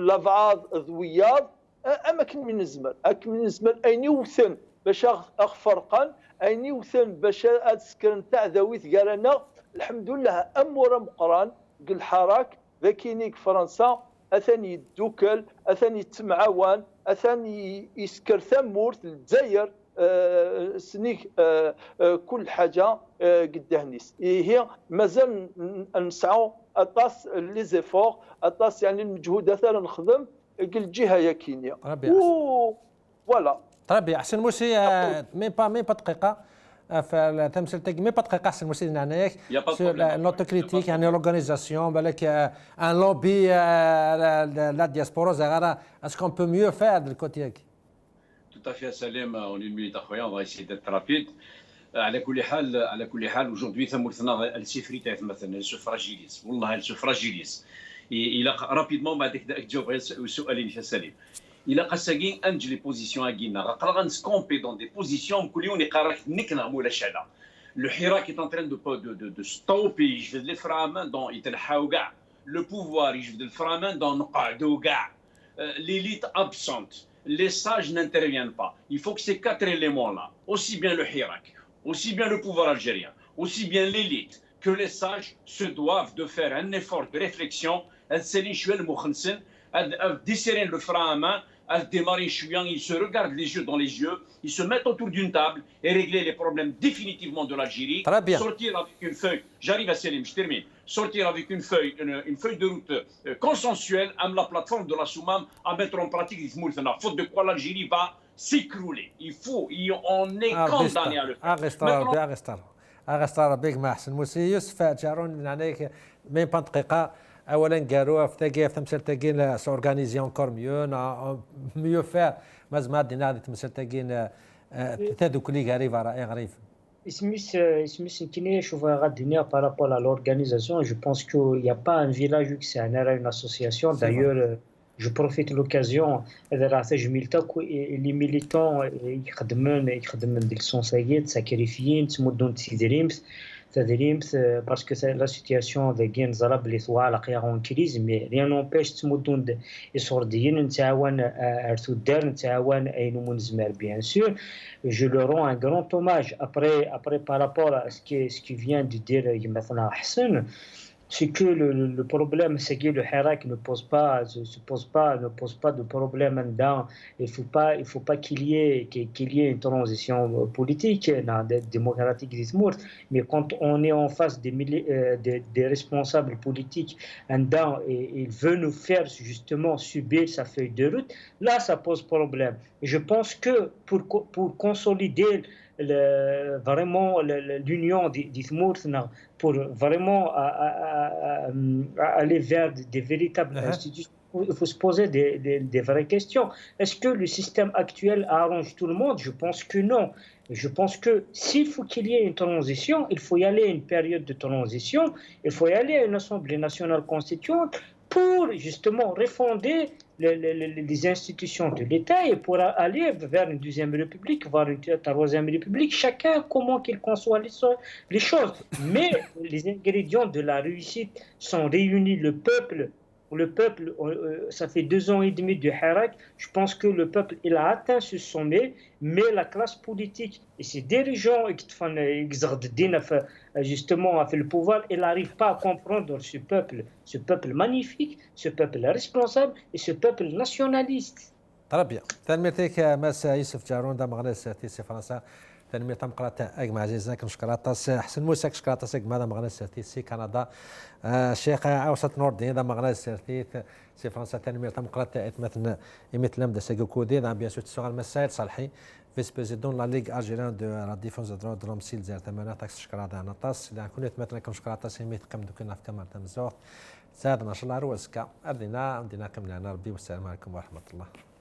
لافعاض ذوياض اماكن من الزمان اين يوثن باش اخفرقا اين يوثن باش اسكن تاع ذويث قالنا الحمد لله امور مقران قل حراك ذاكينيك فرنسا اثاني الدوكل اثاني التمعوان اثاني يسكر ثمورت الجزائر سنيك كل حاجه قداهنيس هي مازال نسعوا اطاس لي زيفور اطاس يعني المجهودات اللي نخدم قل جهه يا كينيا فوالا طيب احسن موسي مي با دقيقه في التمثيل تاعك مي با دقيقه احسن موسي هناياك سور نوت كريتيك يعني لورغانيزاسيون بالك ان لوبي لا دياسبورا زغاره اسكو بو ميو فير دو الكوتي هاك Tout à fait, Salem, en une minute après, on va essayer d'être rapide. على كل حال aujourd'hui ثمرتنا السفريتات مثلا السفراجيليس والله السفراجيليس الى رابيدمون بعد تجاوب على السؤالين يا سليم الى قساكين انج لي بوزيسيون اكينا قرا غنسكومبي دون دي بوزيسيون كل يوم يقرا نكنا مولا شالا لو حراك est en train de stopper يجبد لي فرامن دون يتنحاو كاع لو بوفوار يجبد الفرامن دون نقعدوا كاع l'élite absente, les sages n'interviennent pas. Il faut que ces quatre éléments-là, aussi bien le Hirak, aussi bien le pouvoir algérien, aussi bien l'élite que les sages, se doivent de faire un effort de réflexion, desserrer le frein à main, démarrer chouillant, ils se regardent les yeux dans les yeux, ils se mettent autour d'une table et régler les problèmes définitivement de l'Algérie. Sortir avec une feuille, j'arrive à Selim, je termine. Sortir avec une feuille de route consensuelle, à la plateforme de la Soumam, à mettre en pratique les Moulfana. Faute de quoi l'Algérie va s'écrouler. On est condamné à le faire. أغسطر بيك مع حسن موسي يوسف جارون من عليك مين بان دقيقة أولا قالوا في تاقي في تمثال تاقين سورغانيزي أنكور ميو فير مازال ما عندنا هذه تمثال تاقين تادو كلي غريب غريب اسمي كيني شوف غادي par rapport à l'organisation je pense qu'il n'y a pas un village qui c'est une association d'ailleurs je profite de l'occasion les militants يخدمون ديك السونسايات ساكريفيين تمدون تدريمس parce que la situation de gain زرب اللي طوال قياهم كريز مي rien n'empêche تمدون يسورديين نتعاون ارتودار نتعاون اينو منزمر bien sûr je leur rends un grand hommage après par rapport à ce qui vient de dire مثلا حسن c'est que le problème, c'est que le Hirak ne pose pas de problème dedans. Il faut pas qu'il y ait une transition politique, démocratique, mais quand on est en face des responsables politiques dedans et il veut nous faire justement subir sa feuille de route, là, ça pose problème. Et je pense que pour consolider vraiment l'union d'Ithmour pour vraiment aller vers des véritables institutions. Il faut se poser des vraies questions. Est-ce que le système actuel arrange tout le monde? Je pense que non. Je pense que s'il faut qu'il y ait une transition, il faut y aller à une période de transition, il faut y aller à une assemblée nationale constituante pour justement refonder les institutions de l'État et pour aller vers une deuxième république, voire une troisième république, chacun comment qu'il conçoit les choses. Mais les ingrédients de la réussite sont réunis. Le peuple, ça fait 2 ans et demi de Hirak, je pense que le peuple il a atteint ce sommet, mais la classe politique et ses dirigeants justement a fait le pouvoir, ils n'arrivent pas à comprendre ce peuple magnifique, ce peuple responsable et ce peuple nationaliste. très bien تنميتك مس يوسف جارون دا مغناس تيسي فرنسا تنمية مقرات أجمع عزيزنا كنشكراتاس حسن موسى كشكراتاس أجمع دا مغناس تيسي كندا الشيخ اوسط نور دين دا مغناس سي فرنسا تنمية مقرات مثل دا سيكوكودي دا بيان سور تسوغ المسائل صالحي فيس بريزيدون لا ليغ ارجيريان دو لا ديفونس دو دروم سيل زير تمانا تاكس شكراتا نطاس لان كنت مثلا كنشكراتاس يميت قم دوكنا في كاميرا تمزوغ سادنا ان شاء الله روسكا اردنا كملنا ربي والسلام عليكم ورحمه الله